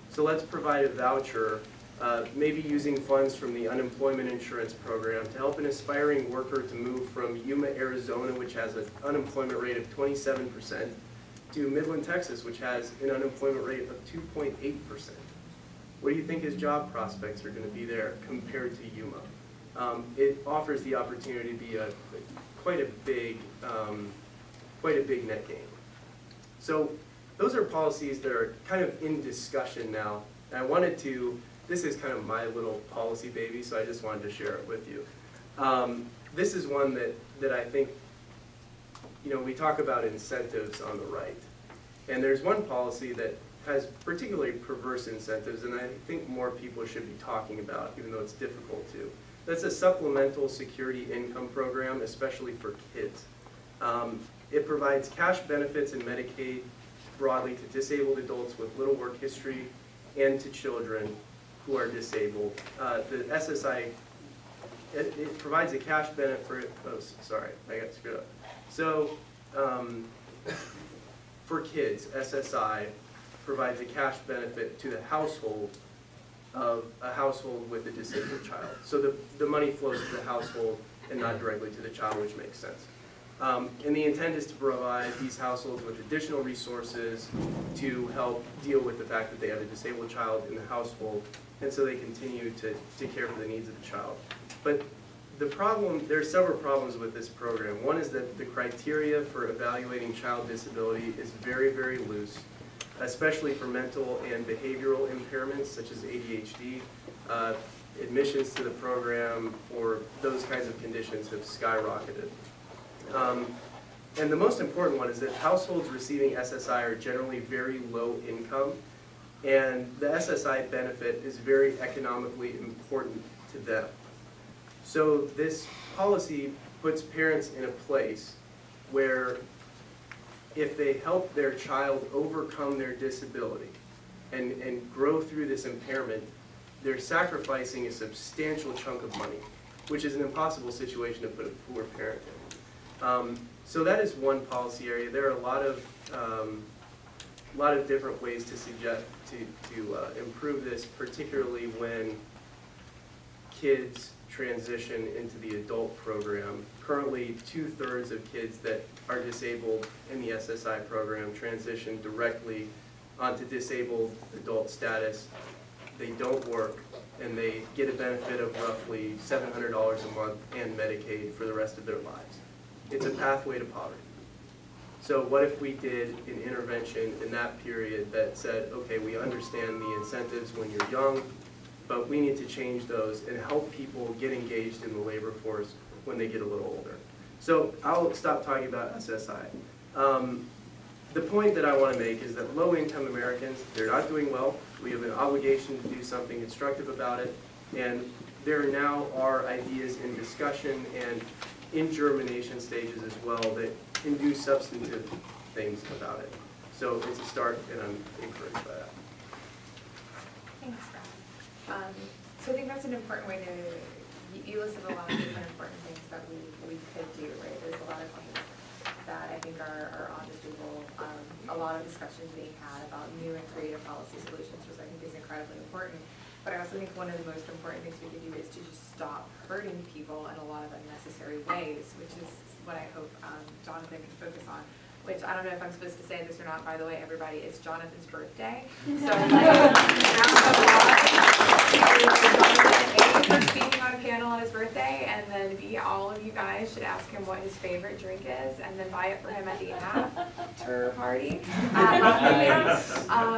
So let's provide a voucher, maybe using funds from the unemployment insurance program to help an aspiring worker to move from Yuma, Arizona, which has an unemployment rate of 27%, to Midland, Texas, which has an unemployment rate of 2.8%. What do you think his job prospects are going to be there compared to Yuma? It offers the opportunity to be quite a big net gain. So those are policies that are kind of in discussion now. And I wanted to, this is kind of my little policy baby, so I just wanted to share it with you. This is one that I think, you know, we talk about incentives on the right. And there's one policy that has particularly perverse incentives, and I think more people should be talking about, even though it's difficult to. That's a supplemental security income program, especially for kids. It provides cash benefits and Medicaid broadly to disabled adults with little work history and to children who are disabled. The SSI, it provides a cash benefit for, oh, sorry, I got screwed up. So for kids, SSI provides a cash benefit to the household of a household with a disabled child. So the money flows to the household and not directly to the child, which makes sense. And the intent is to provide these households with additional resources to help deal with the fact that they have a disabled child in the household, and so they continue to care for the needs of the child. But the problem, there are several problems with this program. One is that the criteria for evaluating child disability is very, very loose, especially for mental and behavioral impairments such as ADHD. Admissions to the program for those kinds of conditions have skyrocketed. And the most important one is that households receiving SSI are generally very low income, and the SSI benefit is very economically important to them. So this policy puts parents in a place where if they help their child overcome their disability and grow through this impairment, they're sacrificing a substantial chunk of money, which is an impossible situation to put a poor parent in. So that is one policy area. There are a lot of different ways to suggest to improve this, particularly when kids transition into the adult program. Currently, 2/3 of kids that are disabled in the SSI program transition directly onto disabled adult status. They don't work, and they get a benefit of roughly $700 a month and Medicaid for the rest of their lives. It's a pathway to poverty. So what if we did an intervention in that period that said, okay, we understand the incentives when you're young, but we need to change those and help people get engaged in the labor force when they get a little older. So I'll stop talking about SSI. The point that I want to make is that low-income Americans, they're not doing well. We have an obligation to do something constructive about it. And there now are ideas in discussion and in germination stages as well that can do substantive things about it. So it's a start, and I'm encouraged by that. Thanks, Brad. So I think that's an important way to, you listed a lot of different important things that we could do, right? There's a lot of things that I think are on the table. A lot of discussions being had about new and creative policy solutions, which I think is incredibly important. But I also think one of the most important things we could do is to just stop hurting people in a lot of unnecessary ways, which is what I hope Jonathan can focus on. Which I don't know if I'm supposed to say this or not, by the way, everybody, it's Jonathan's birthday. So A, for speaking on a panel on his birthday, and then B, all of you guys should ask him what his favorite drink is, and then buy it for him at the after party.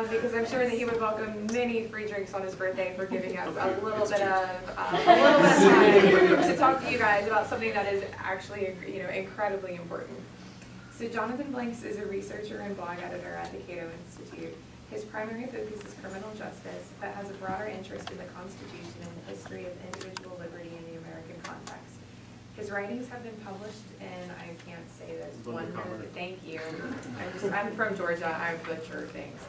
Because I'm sure that he would welcome many free drinks on his birthday for giving us a little bit of time to talk to you guys about something that is actually, incredibly important. So Jonathan Blanks is a researcher and blog editor at the Cato Institute. His primary focus is criminal justice, but has a broader interest in the Constitution and the history of individual liberty in the American context. His writings have been published in, I can't say this, thank you. I'm from Georgia, I butcher things.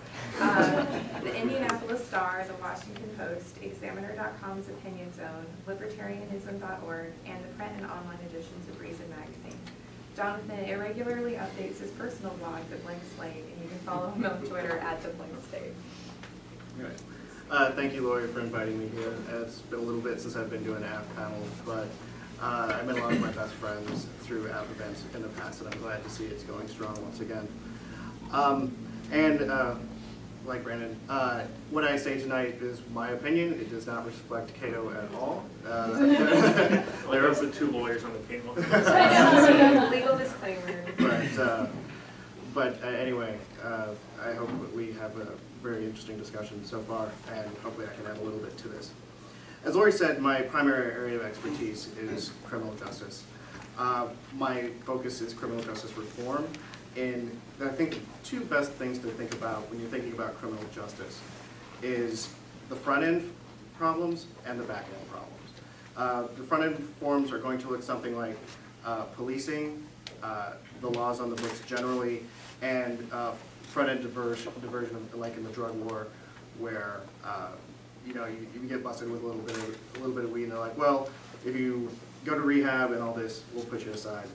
The Indianapolis Star, the Washington Post, Examiner.com's Opinion Zone, Libertarianism.org, and the print and online editions of Reason Magazine. Jonathan irregularly updates his personal blog, The Blank Slate, and you can follow him on Twitter at The Blank Slate. Right. Thank you, Lori, for inviting me here. It's been a little bit since I've been doing AF panels, but I met a lot of my best friends through AF events in the past, and I'm glad to see it's going strong once again. Like Brandon, what I say tonight is my opinion. It does not reflect Cato at all. There are the two lawyers on the panel. Legal disclaimer. But anyway, I hope that we have a very interesting discussion so far, and hopefully I can add a little bit to this. As Lori said, my primary area of expertise is criminal justice. My focus is criminal justice reform. And I think the two best things to think about when you're thinking about criminal justice is the front-end problems and the back-end problems. The front-end reforms are going to look something like policing, the laws on the books generally, and front-end diversion, like in the drug war, where you get busted with a little bit of weed, and they're like, well, if you go to rehab and all this, we'll put you aside,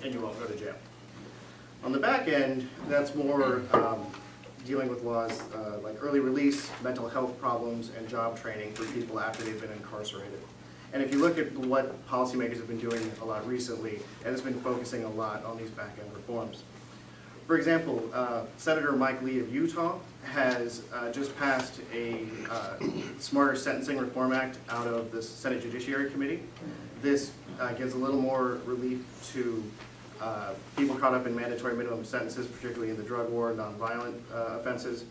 and you won't go to jail. On the back end, that's more dealing with laws like early release, mental health problems, and job training for people after they've been incarcerated. And if you look at what policymakers have been doing a lot recently, it has been focusing a lot on these back end reforms. For example, Senator Mike Lee of Utah has just passed a Smarter Sentencing Reform Act out of the Senate Judiciary Committee. This gives a little more relief to people caught up in mandatory minimum sentences, particularly in the drug war, nonviolent offenses.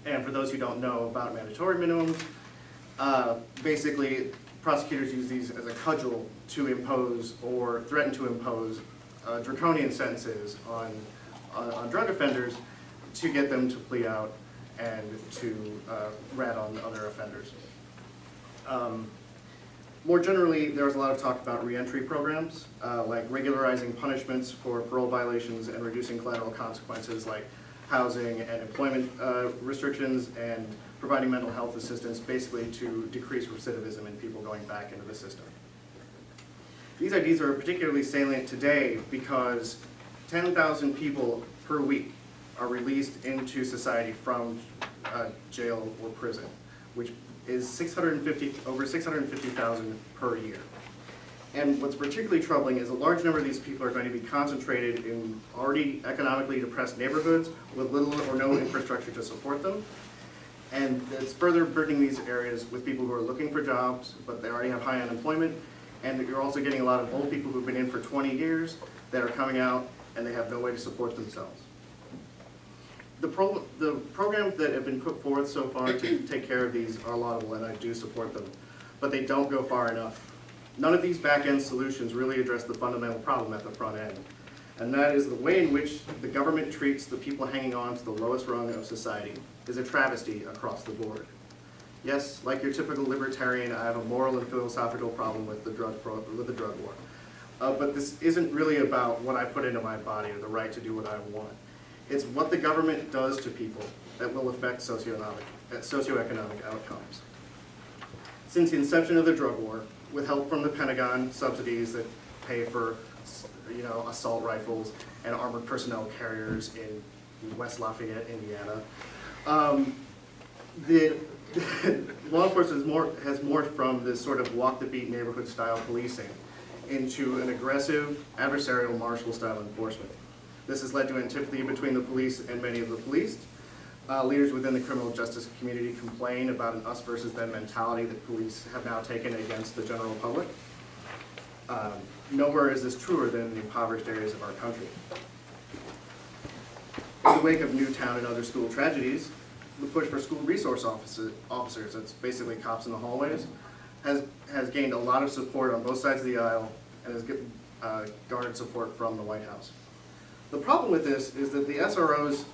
And for those who don't know about mandatory minimums, basically prosecutors use these as a cudgel to impose or threaten to impose draconian sentences on drug offenders to get them to plea out and to rat on other offenders. More generally, there was a lot of talk about reentry programs, like regularizing punishments for parole violations and reducing collateral consequences like housing and employment restrictions, and providing mental health assistance, basically to decrease recidivism in people going back into the system. These ideas are particularly salient today because 10,000 people per week are released into society from jail or prison, which is over 650,000 per year. And what's particularly troubling is a large number of these people are going to be concentrated in already economically depressed neighborhoods with little or no infrastructure to support them. And it's further burdening these areas with people who are looking for jobs, but they already have high unemployment. And you're also getting a lot of old people who've been in for 20 years that are coming out and they have no way to support themselves. The programs that have been put forth so far to take care of these are laudable, and I do support them, but they don't go far enough. None of these back-end solutions really address the fundamental problem at the front end, and that is the way in which the government treats the people hanging on to the lowest rung of society is a travesty across the board. Yes, like your typical libertarian, I have a moral and philosophical problem with the drug war. But this isn't really about what I put into my body or the right to do what I want. It's what the government does to people that will affect socioeconomic outcomes. Since the inception of the drug war, with help from the Pentagon, subsidies that pay for, assault rifles and armored personnel carriers in West Lafayette, Indiana, the law enforcement has morphed from this sort of walk-the-beat neighborhood-style policing into an aggressive, adversarial, martial-style enforcement. This has led to antipathy between the police and many of the policed. Leaders within the criminal justice community complain about an us versus them mentality that police have now taken against the general public. Nowhere is this truer than in the impoverished areas of our country. In the wake of Newtown and other school tragedies, the push for school resource officers, that's basically cops in the hallways, has gained a lot of support on both sides of the aisle and has garnered support from the White House. The problem with this is that the SROs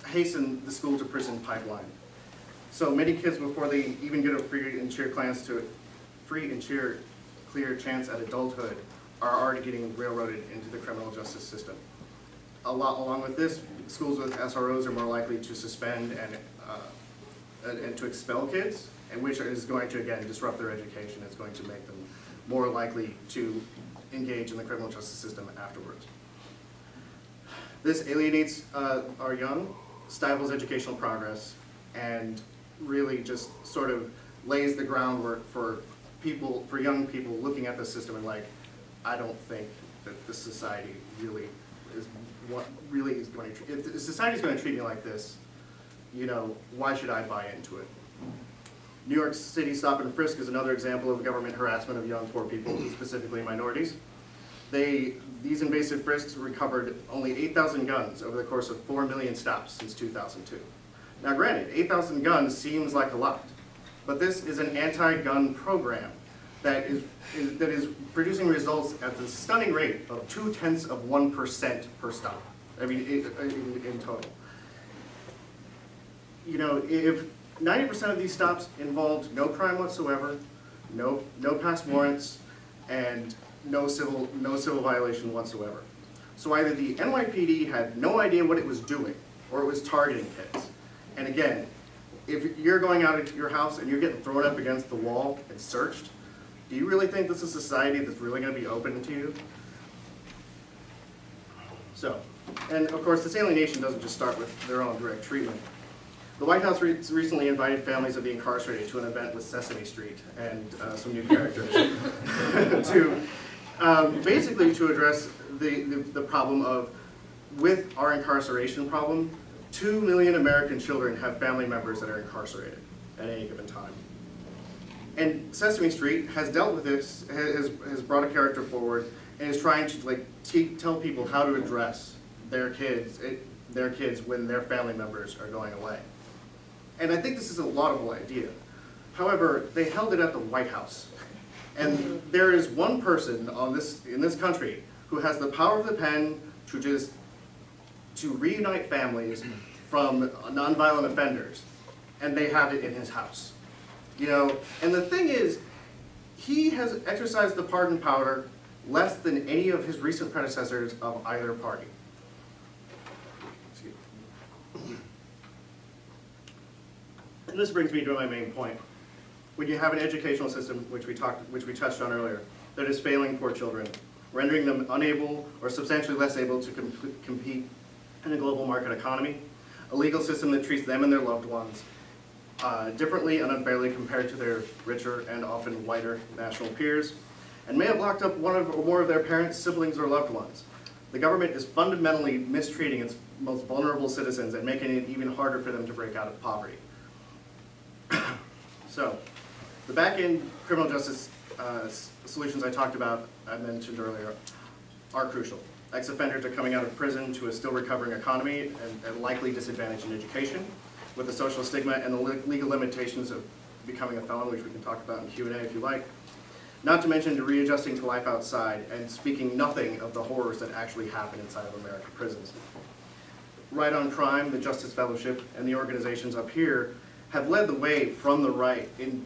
hasten the school to prison pipeline. So many kids, before they even get a free and clear chance at adulthood, are already getting railroaded into the criminal justice system. Along with this, schools with SROs are more likely to suspend and to expel kids, and which is going to, again, disrupt their education. It's going to make them more likely to engage in the criminal justice system afterwards. This alienates our young, stifles educational progress, and really just sort of lays the groundwork for young people looking at the system and like, I don't think that this society really is what really is going to, if the society is going to treat me like this, why should I buy into it? New York City stop and frisk is another example of government harassment of young, poor people, specifically minorities. These invasive frisks recovered only 8,000 guns over the course of 4 million stops since 2002. Now granted, 8,000 guns seems like a lot, but this is an anti-gun program that is producing results at the stunning rate of 0.2% per stop. I mean, in total. If 90% of these stops involved no crime whatsoever, no past warrants, and no civil violation whatsoever. So either the NYPD had no idea what it was doing, or it was targeting kids. And again, if you're going out of your house and you're getting thrown up against the wall and searched, do you really think this is a society that's really going to be open to you? So, and of course, this alienation doesn't just start with their own direct treatment. The White House recently invited families of the incarcerated to an event with Sesame Street and some new characters to basically to address the problem of, with our incarceration problem, 2 million American children have family members that are incarcerated at any given time. And Sesame Street has dealt with this, has brought a character forward, and is trying to tell people how to address their kids when their family members are going away. And I think this is a laudable idea. However, they held it at the White House. And there is one person in this country who has the power of the pen to reunite families from nonviolent offenders, and they have it in his house. And the thing is, He has exercised the pardon power less than any of his recent predecessors of either party. And this brings me to my main point. When you have an educational system, which we touched on earlier, that is failing poor children, rendering them unable or substantially less able to compete in a global market economy, a legal system that treats them and their loved ones differently and unfairly compared to their richer and often whiter national peers, and may have locked up one or more of their parents, siblings, or loved ones. The government is fundamentally mistreating its most vulnerable citizens and making it even harder for them to break out of poverty. So, the back-end criminal justice solutions I mentioned earlier, are crucial. Ex-offenders are coming out of prison to a still recovering economy and likely disadvantaged in education, with the social stigma and the legal limitations of becoming a felon, which we can talk about in Q&A if you like. Not to mention readjusting to life outside and speaking nothing of the horrors that actually happen inside of American prisons. Right on Crime, the Justice Fellowship, and the organizations up here have led the way from the right in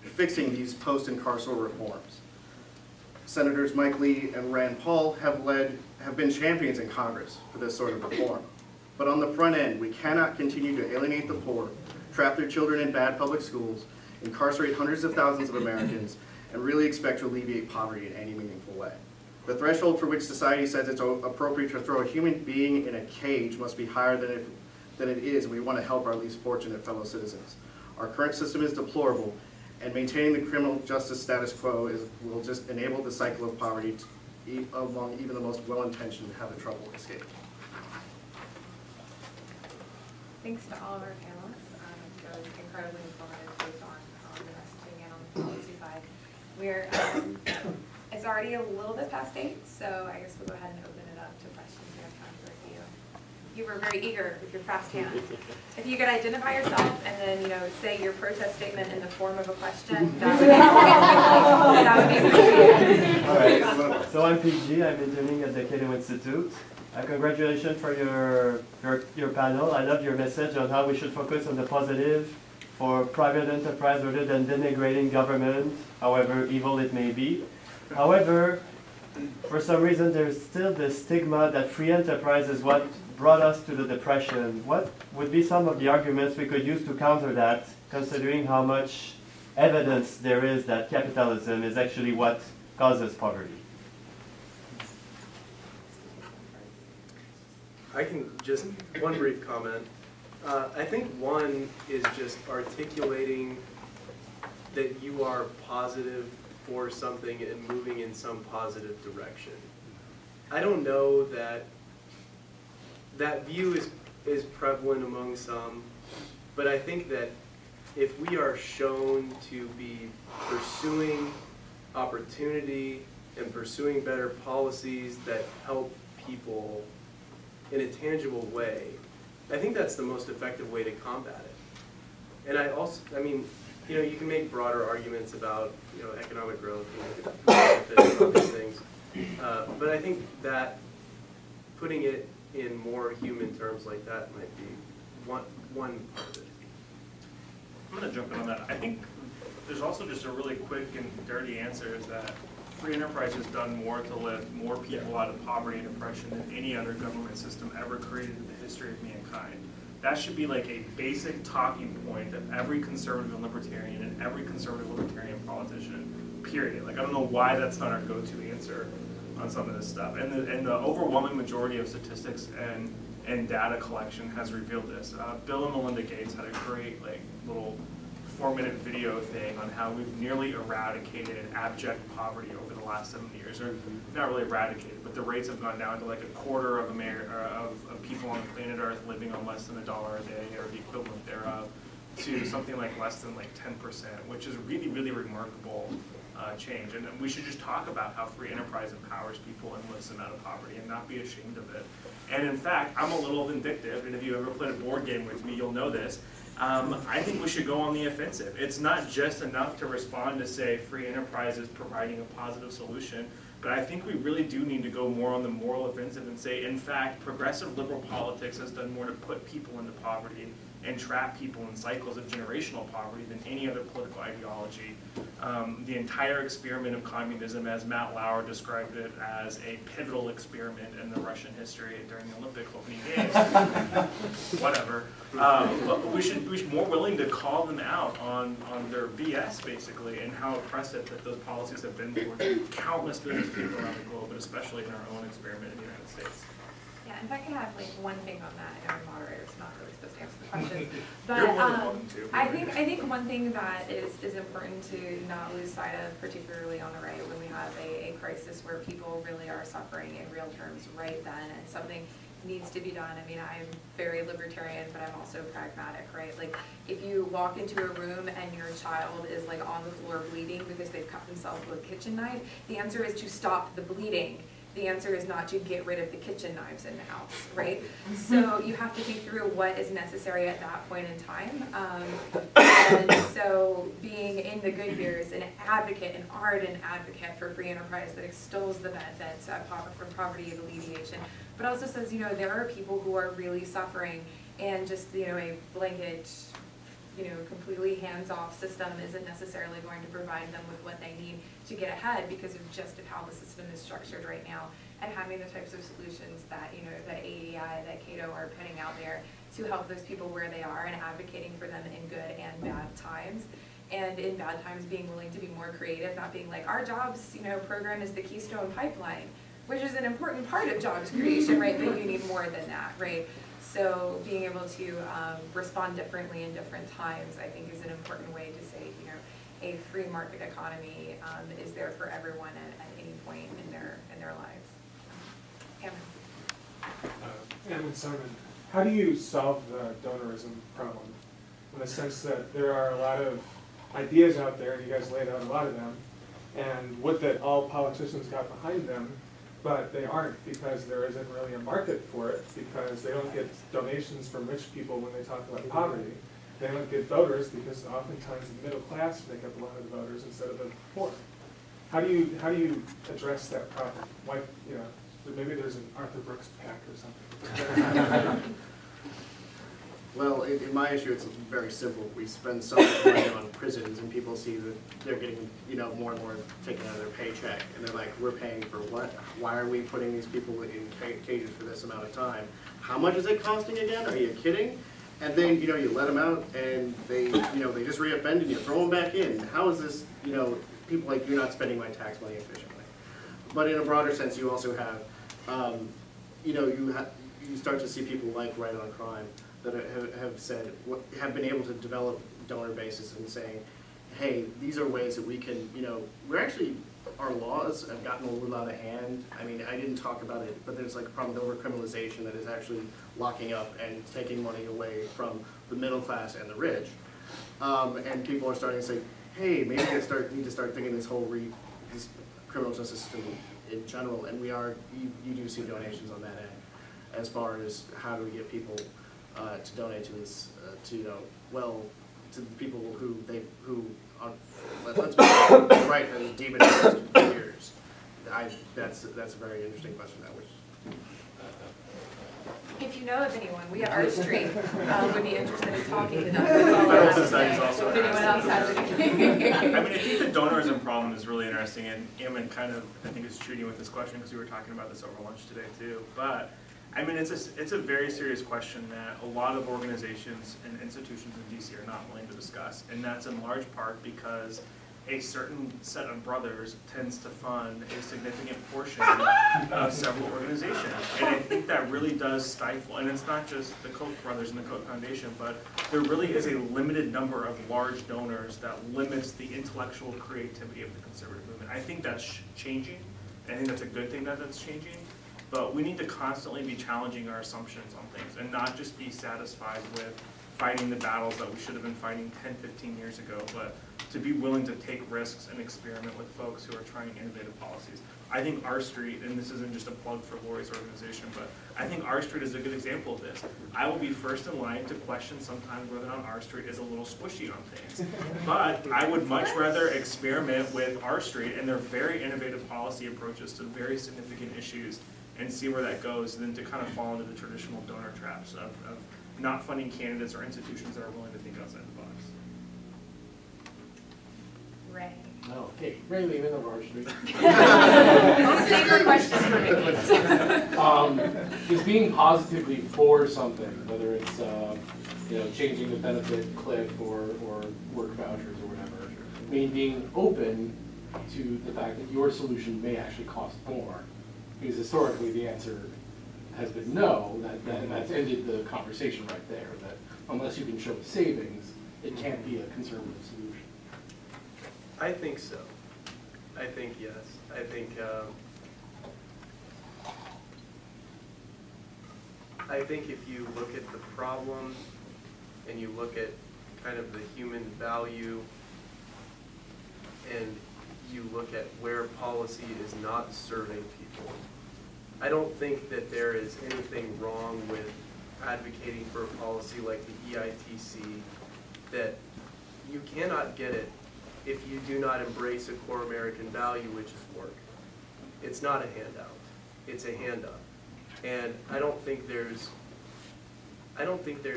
fixing these post-incarceral reforms. Senators Mike Lee and Rand Paul have been champions in Congress for this sort of reform. But on the front end, we cannot continue to alienate the poor, trap their children in bad public schools, incarcerate hundreds of thousands of Americans, and really expect to alleviate poverty in any meaningful way. The threshold for which society says it's appropriate to throw a human being in a cage must be higher than it is, and we want to help our least fortunate fellow citizens. Our current system is deplorable, and maintaining the criminal justice status quo will just enable the cycle of poverty among even the most well-intentioned have a trouble escape. Thanks to all of our panelists. It was incredibly informative based on the messaging and on the policy side. It's already a little bit past 8, so I guess we'll go ahead and open it up to questions. We have time for a few. You were very eager with your fast hand. If you could identify yourself and then, say your protest statement in the form of a question, that would be appreciated. All right. So I'm PG. I'm interning at the Cato Institute. Congratulations for your panel. I love your message on how we should focus on the positive for private enterprise rather than denigrating government, however evil it may be. However, for some reason, there's still the stigma that free enterprise is what brought us to the Depression. What would be some of the arguments we could use to counter that, considering how much evidence there is that capitalism is actually what causes poverty? I can just, one brief comment. I think one is just articulating that you are positive for something and moving in some positive direction. I don't know that that view is prevalent among some, but I think that if we are shown to be pursuing opportunity and pursuing better policies that help people in a tangible way, I think that's the most effective way to combat it. And I mean, you can make broader arguments about, economic growth and all these things. But I think that putting it in more human terms like that might be one part of it. I'm going to jump in on that. I think there's also just a really quick and dirty answer is that free enterprise has done more to lift more people out of poverty and oppression than any other government system ever created in the history of mankind. That should be like a basic talking point of every conservative and libertarian and every conservative libertarian politician, period. Like, I don't know why that's not our go-to answer on some of this stuff. And the overwhelming majority of statistics and data collection has revealed this. Bill and Melinda Gates had a great little 4-minute video thing on how we've nearly eradicated abject poverty over the last 7 years, or not really eradicated, but the rates have gone down to like a quarter of of people on planet Earth living on less than $1 a day, or the equivalent thereof, to something like less than 10%, which is really, really remarkable change. And we should just talk about how free enterprise empowers people and lifts them out of poverty and not be ashamed of it. And in fact, I'm a little vindictive, and if you ever played a board game with me, you'll know this. I think we should go on the offensive. It's not just enough to respond to say free enterprise is providing a positive solution, but I think we really do need to go more on the moral offensive and say, in fact, progressive liberal politics has done more to put people into poverty and trap people in cycles of generational poverty than any other political ideology. The entire experiment of communism, as Matt Lauer described it, as a pivotal experiment in the Russian history during the Olympic opening games. Whatever. But we should be more willing to call them out on their BS, basically, and how oppressive that those policies have been for countless millions of people around the globe, but especially in our own experiment in the United States. Yeah, if I can have like one thing on that, and our moderator's not really supposed to answer the questions, You're more than but welcome to. I think one thing that is important to not lose sight of, particularly on the right, when we have a crisis where people really are suffering in real terms right then, and something needs to be done. I mean, I'm very libertarian, but I'm also pragmatic, right? Like, if you walk into a room and your child is like on the floor bleeding because they've cut themselves with a kitchen knife, the answer is to stop the bleeding. The answer is not to get rid of the kitchen knives in the house, right? So you have to think through what is necessary at that point in time. And so being in the good years an advocate, an ardent advocate for free enterprise that extols the benefits from poverty alleviation, but also says, you know, there are people who are really suffering, and just, you know, a blanket, you know, completely hands-off system isn't necessarily going to provide them with what they need to get ahead because of just of how the system is structured right now, and having the types of solutions that, you know, that AEI, that Cato are putting out there to help those people where they are and advocating for them in good and bad times. And in bad times, being willing to be more creative, not being like, our jobs, you know, program is the Keystone Pipeline, which is an important part of jobs creation, right? But you need more than that, right? So being able to respond differently in different times, I think, is an important way to say, you know, a free market economy is there for everyone at any point in their lives. Ammon Simon, how do you solve the donorism problem? In the sense that there are a lot of ideas out there, and you guys laid out a lot of them, and would that all politicians got behind them, but they aren't, because there isn't really a market for it, because they don't get donations from rich people when they talk about poverty. They don't get voters because oftentimes the middle class make up a lot of the voters instead of the poor. How do you address that problem? Why, you know, maybe there's an Arthur Brooks PAC or something. Well, in my issue, it's very simple. We spend so much money on prisons, and people see that they're getting, you know, more and more taken out of their paycheck, and they're like, "We're paying for what? Why are we putting these people in cages for this amount of time? How much is it costing again? Are you kidding?" And then, you know, you let them out, and they, you know, they just reoffend, and you throw them back in. How is this, you know, people like, you're not spending my tax money efficiently? But in a broader sense, you also have, you know, you start to see people like Right on Crime that have said, have been able to develop donor bases and saying, hey, these are ways that we can, you know, our laws have gotten a little out of hand. I mean, I didn't talk about it, but there's like a problem with overcriminalization that is actually locking up and taking money away from the middle class and the rich. And people are starting to say, hey, maybe we need to start thinking this this criminal justice system in general, and you do see donations on that end, as far as how do we get people to donate to this, to, you know, well, to the people who let's be honest, the right has demonized for years. That's a very interesting question. If you know of anyone, we at Art Street would be interested in talking to them. That's all I have to say. If anyone else has anything. I mean, I think the donorism problem is really interesting, and Ammon kind of, I think, is treating with this question because we were talking about this over lunch today too. But I mean, it's a very serious question that a lot of organizations and institutions in DC are not willing to discuss, and that's in large part because a certain set of brothers tends to fund a significant portion of several organizations. And I think that really does stifle, and it's not just the Koch brothers and the Koch Foundation, but there really is a limited number of large donors that limits the intellectual creativity of the conservative movement. I think that's changing. I think that's a good thing that that's changing. But we need to constantly be challenging our assumptions on things and not just be satisfied with fighting the battles that we should have been fighting 10, 15 years ago, but to be willing to take risks and experiment with folks who are trying innovative policies. I think R Street, and this isn't just a plug for Lori's organization, but I think R Street is a good example of this. I will be first in line to question sometimes whether or not R Street is a little squishy on things. But I would much rather experiment with R Street and their very innovative policy approaches to very significant issues and see where that goes than to kind of fall into the traditional donor traps of not funding candidates or institutions that are willing to think outside the box. Ray. Oh, okay. Ray Lehman of R Street. Save your question for me. Is being positively for something, whether it's changing the benefit cliff or work vouchers or whatever, I mean being open to the fact that your solution may actually cost more, because historically the answer has been no. That's ended the conversation right there. That unless you can show savings, it can't be a conservative solution. I think so. I think yes. I think if you look at the problem and you look at kind of the human value and you look at where policy is not serving people, I don't think that there is anything wrong with advocating for a policy like the EITC, that you cannot get it if you do not embrace a core American value, which is work. It's not a handout, it's a hand-up. And I don't think there's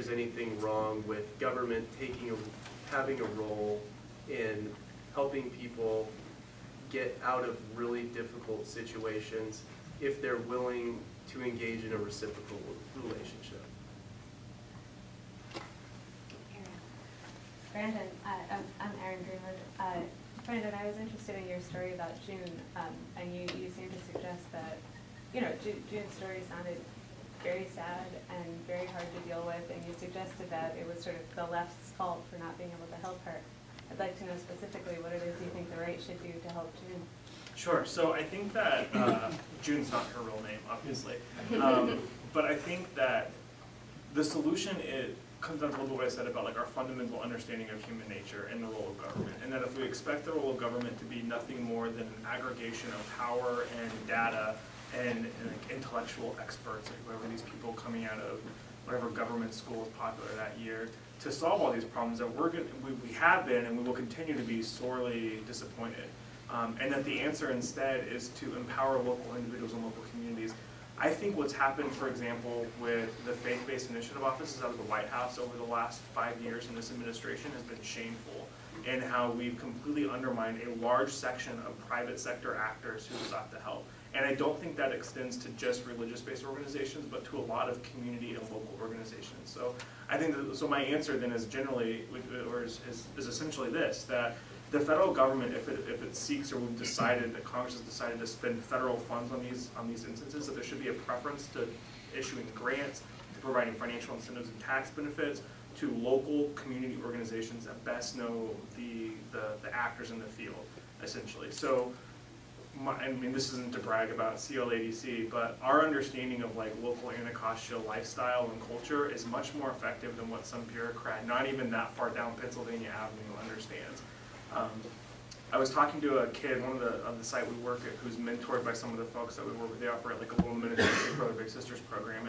anything wrong with government having a role in helping people get out of really difficult situations if they're willing to engage in a reciprocal relationship. Brandon, I'm Erin Greenwood. Brandon, I was interested in your story about June, and you seemed to suggest that, June's story sounded very sad and very hard to deal with, and you suggested that it was sort of the left's fault for not being able to help her. I'd like to know specifically what it is you think the right should do to help June. Sure. So I think that June's not her real name, obviously, but I think that the solution comes down to a little bit what I said about like our fundamental understanding of human nature and the role of government, and that if we expect the role of government to be nothing more than an aggregation of power and data and like intellectual experts, like whoever these people coming out of whatever government school was popular that year, to solve all these problems, that we have been and we will continue to be sorely disappointed. And that the answer instead is to empower local individuals and local communities. I think what's happened, for example, with the faith-based initiative offices out of the White House over the last 5 years in this administration has been shameful, and how we've completely undermined a large section of private sector actors who sought to help. And I don't think that extends to just religious-based organizations, but to a lot of community and local organizations. So I think that, so my answer then is generally, or is essentially this, that the federal government, if it seeks, or we've decided that Congress has decided to spend federal funds on these instances, that there should be a preference to issuing grants, to providing financial incentives and tax benefits to local community organizations that best know the actors in the field, essentially. So, I mean, this isn't to brag about CLADC, but our understanding of like local Anacostia lifestyle and culture is much more effective than what some bureaucrat, not even that far down Pennsylvania Avenue, understands. I was talking to a kid, one of the site we work at, who's mentored by some of the folks that we work with. They operate like a little miniature Big Brother Big Sisters program,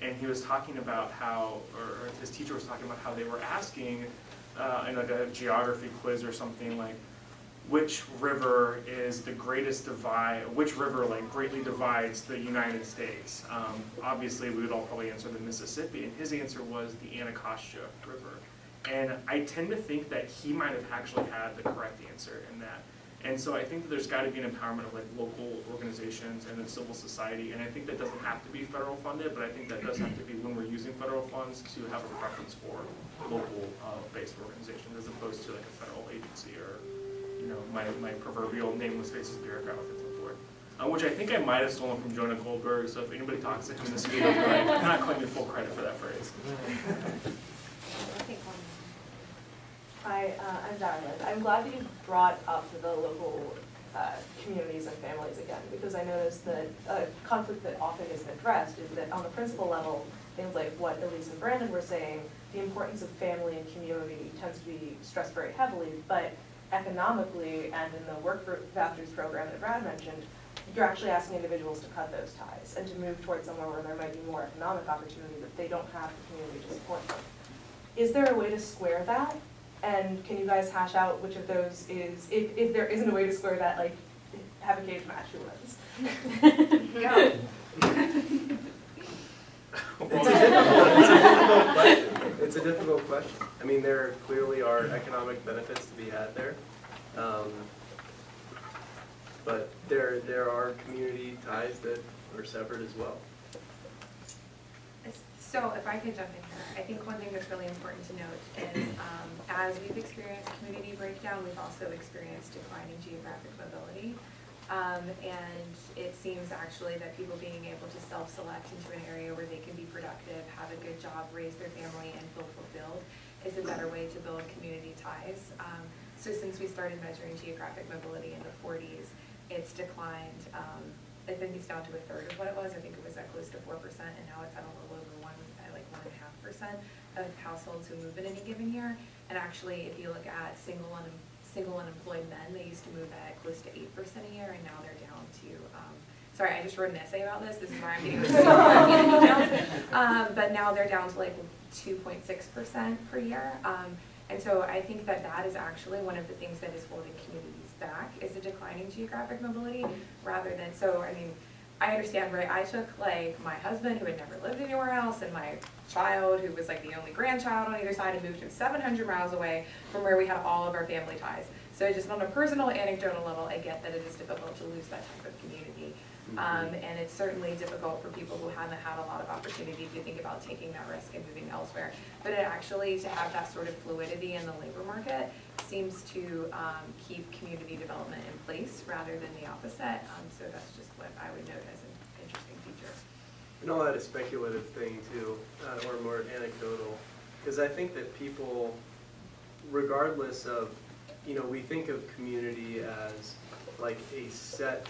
and he was talking about how, or his teacher was talking about how they were asking in like a geography quiz or something, like which river is the greatest divide, which river like greatly divides the United States. Obviously, we would all probably answer the Mississippi, and his answer was the Anacostia River. And I tend to think that he might have actually had the correct answer in that. And so I think that there's got to be an empowerment of like local organizations and then civil society. And I think that doesn't have to be federal funded, but I think that does have to be, when we're using federal funds, to have a preference for local based organizations as opposed to like a federal agency or, my proverbial nameless faces bureaucrat with its board. Which I think I might have stolen from Jonah Goldberg. So if anybody talks to him this week, I'm not claiming full credit for that phrase. Hi, I'm Darren. I'm glad that you brought up the local communities and families again, because I noticed that a conflict that often isn't addressed is that on the principal level, things like what Elise and Brandon were saying, the importance of family and community tends to be stressed very heavily, but economically and in the work vouchers program that Brad mentioned, you're actually asking individuals to cut those ties and to move towards somewhere where there might be more economic opportunity, but they don't have the community to support them. Is there a way to square that? And can you guys hash out which of those is, if there isn't a way to square that, like, have a cage match, who wins? It's a difficult difficult question. It's a difficult question. I mean, there clearly are economic benefits to be had there. But there are community ties that are severed as well. So if I could jump in here, I think one thing that's really important to note is as we've experienced community breakdown, we've also experienced declining geographic mobility. And it seems actually that people being able to self-select into an area where they can be productive, have a good job, raise their family, and feel fulfilled is a better way to build community ties. So since we started measuring geographic mobility in the 40s, it's declined. I think it's down to 1/3 of what it was. I think it was at close to 4%, and now it's at a little over 1.5% of households who move in any given year. And actually, if you look at single unemployed men, they used to move at close to 8% a year, and now they're down to, sorry, I just wrote an essay about this. This is why I'm getting details. But now they're down to like 2.6% per year. And so I think that that is actually one of the things that is holding communities back is the declining geographic mobility rather than, so I mean, I understand, right, I took like my husband who had never lived anywhere else and my child who was like the only grandchild on either side and moved him 700 miles away from where we had all of our family ties. So just on a personal anecdotal level, I get that it is difficult to lose that type of community. And it's certainly difficult for people who haven't had a lot of opportunity to think about taking that risk and moving elsewhere. But it actually, to have that sort of fluidity in the labor market seems to keep community development in place rather than the opposite. So that's just what I would note as an interesting feature. And I'll add a speculative thing too, or more anecdotal, because I think that people, regardless of, you know, we think of community as like a set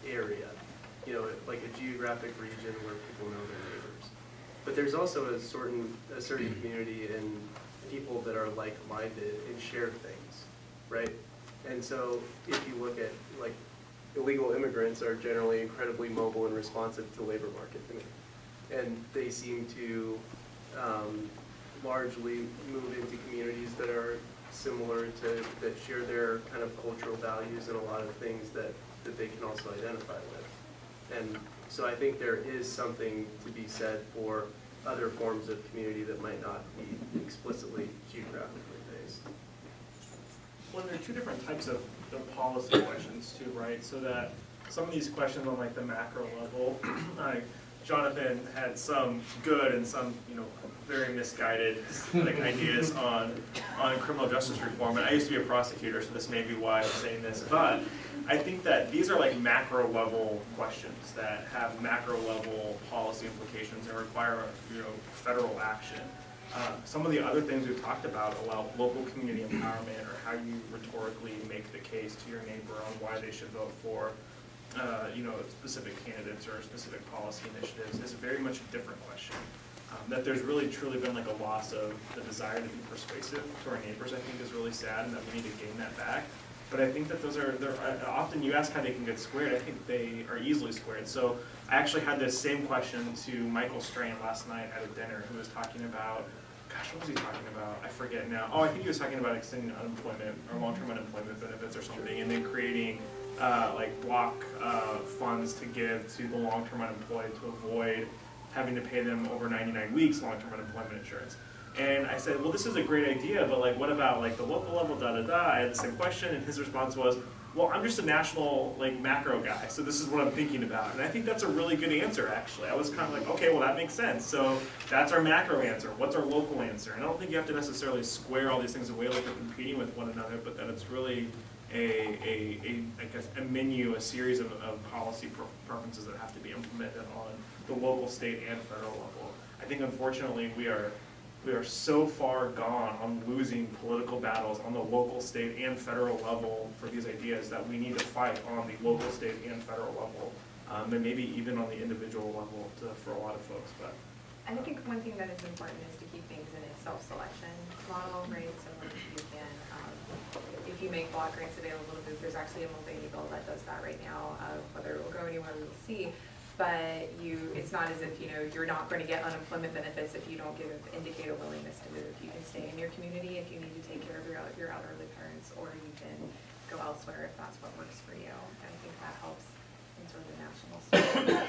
area, you know, like a geographic region where people know their neighbors. But there's also a certain community in people that are like-minded and share things, right? And so if you look at, like, illegal immigrants are generally incredibly mobile and responsive to labor market demand. And they seem to largely move into communities that are similar to, that share their kind of cultural values and a lot of things that they can also identify with. And so I think there is something to be said for other forms of community that might not be explicitly geographically based. Well, there are two different types of policy questions too, right? So that some of these questions on like the macro level, Jonathan had some good and some, you know, very misguided like ideas on criminal justice reform. And I used to be a prosecutor, so this may be why I'm saying this, but I think that these are like macro level questions that have macro level policy implications and require, you know, federal action. Some of the other things we've talked about allow local community empowerment or how you rhetorically make the case to your neighbor on why they should vote for you know, specific candidates or specific policy initiatives is very much a different question. That there's really truly been like a loss of the desire to be persuasive to our neighbors, I think is really sad, and that we need to gain that back. But I think that those are, often you ask how they can get squared, I think they are easily squared. So I actually had this same question to Michael Strain last night at a dinner, who was talking about, gosh, what was he talking about? I forget now. Oh, I think he was talking about extending unemployment or long-term unemployment benefits or something, and then creating like block funds to give to the long-term unemployed to avoid having to pay them over 99 weeks long-term unemployment insurance. And I said, well, this is a great idea, but like, what about like the local level, da-da-da? I had the same question, and his response was, well, I'm just a national, like, macro guy, so this is what I'm thinking about. And I think that's a really good answer, actually. I was kind of like, okay, well, that makes sense. So that's our macro answer. What's our local answer? And I don't think you have to necessarily square all these things away like they're competing with one another, but that it's really a menu, a series of policy preferences that have to be implemented on the local, state, and federal level. I think, unfortunately, we are so far gone on losing political battles on the local, state, and federal level for these ideas that we need to fight on the local, state, and federal level, and maybe even on the individual level for a lot of folks. But I think one thing that is important is to keep things in a self-selection model, right? So like you can, if you make block grants available to move, there's actually a Mulvaney bill that does that right now. Whether it will go anywhere, we will see. But it's not as if, you know, you're not going to get unemployment benefits if you don't indicate a willingness to move. You can stay in your community if you need to take care of your elderly parents, or you can go elsewhere if that's what works for you. And I think that helps in sort of the national perspective.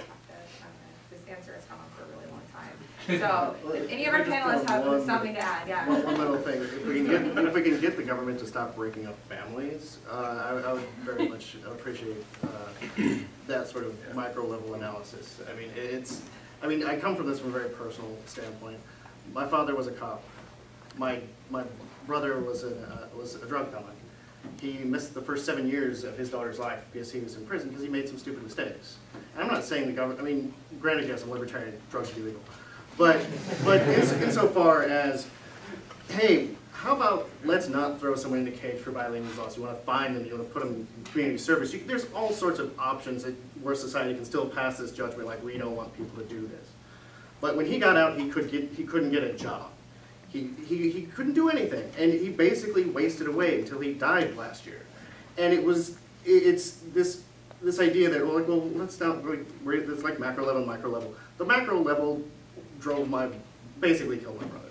this answer has gone on for a really long time. So if any of our panelists have something to add, yeah. One little thing, if we can get the government to stop breaking up families, I would very much appreciate that sort of micro level analysis. I mean, I come from this from a very personal standpoint. My father was a cop. My brother was a drug felon. He missed the first 7 years of his daughter's life because he was in prison because he made some stupid mistakes. And I'm not saying the government, I mean, granted, yes, I'm libertarian, drugs should be legal. But insofar as, hey, how about let's not throw someone in a cage for violating these laws. You want to fine them, you want to put them in community service. There's all sorts of options where society can still pass this judgment like we don't want people to do this. But when he got out, he couldn't get a job. He couldn't do anything, and he basically wasted away until he died last year. And it's this idea that let's not it's like macro level and micro level. The macro level basically killed my brother,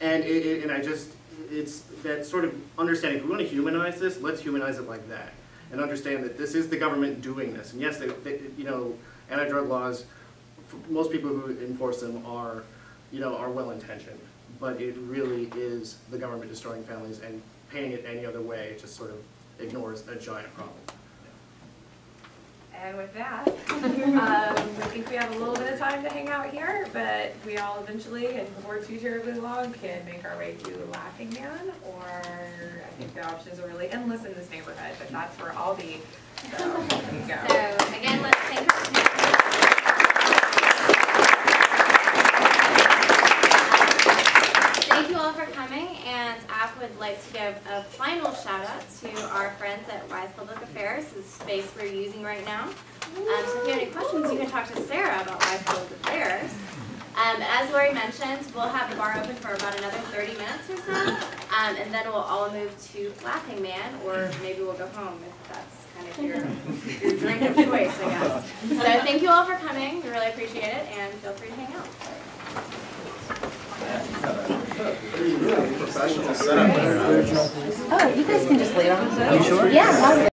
and it's that sort of understanding. If we want to humanize this, let's humanize it like that, and understand that this is the government doing this. And yes, anti-drug laws, most people who enforce them are well intentioned. But it really is the government destroying families, and painting it any other way just sort of ignores a giant problem. And with that, I think we have a little bit of time to hang out here, but we all eventually, and before too terribly long, can make our way to Laughing Man, or I think the options are really endless in this neighborhood, but that's where I'll be. So there you go. So again, let's thank our Thank you all for coming, and I would like to give a final shout out to our friends at Wise Public Affairs, the space we're using right now. So if you have any questions, you can talk to Sarah about Wise Public Affairs. As Lori mentioned, we'll have the bar open for about another 30 minutes or so, and then we'll all move to Laughing Man, or maybe we'll go home if that's kind of your drink of choice, I guess. So thank you all for coming. We really appreciate it, and feel free to hang out. Professional setup. Oh, you guys can just lay on the side. You sure? Yeah.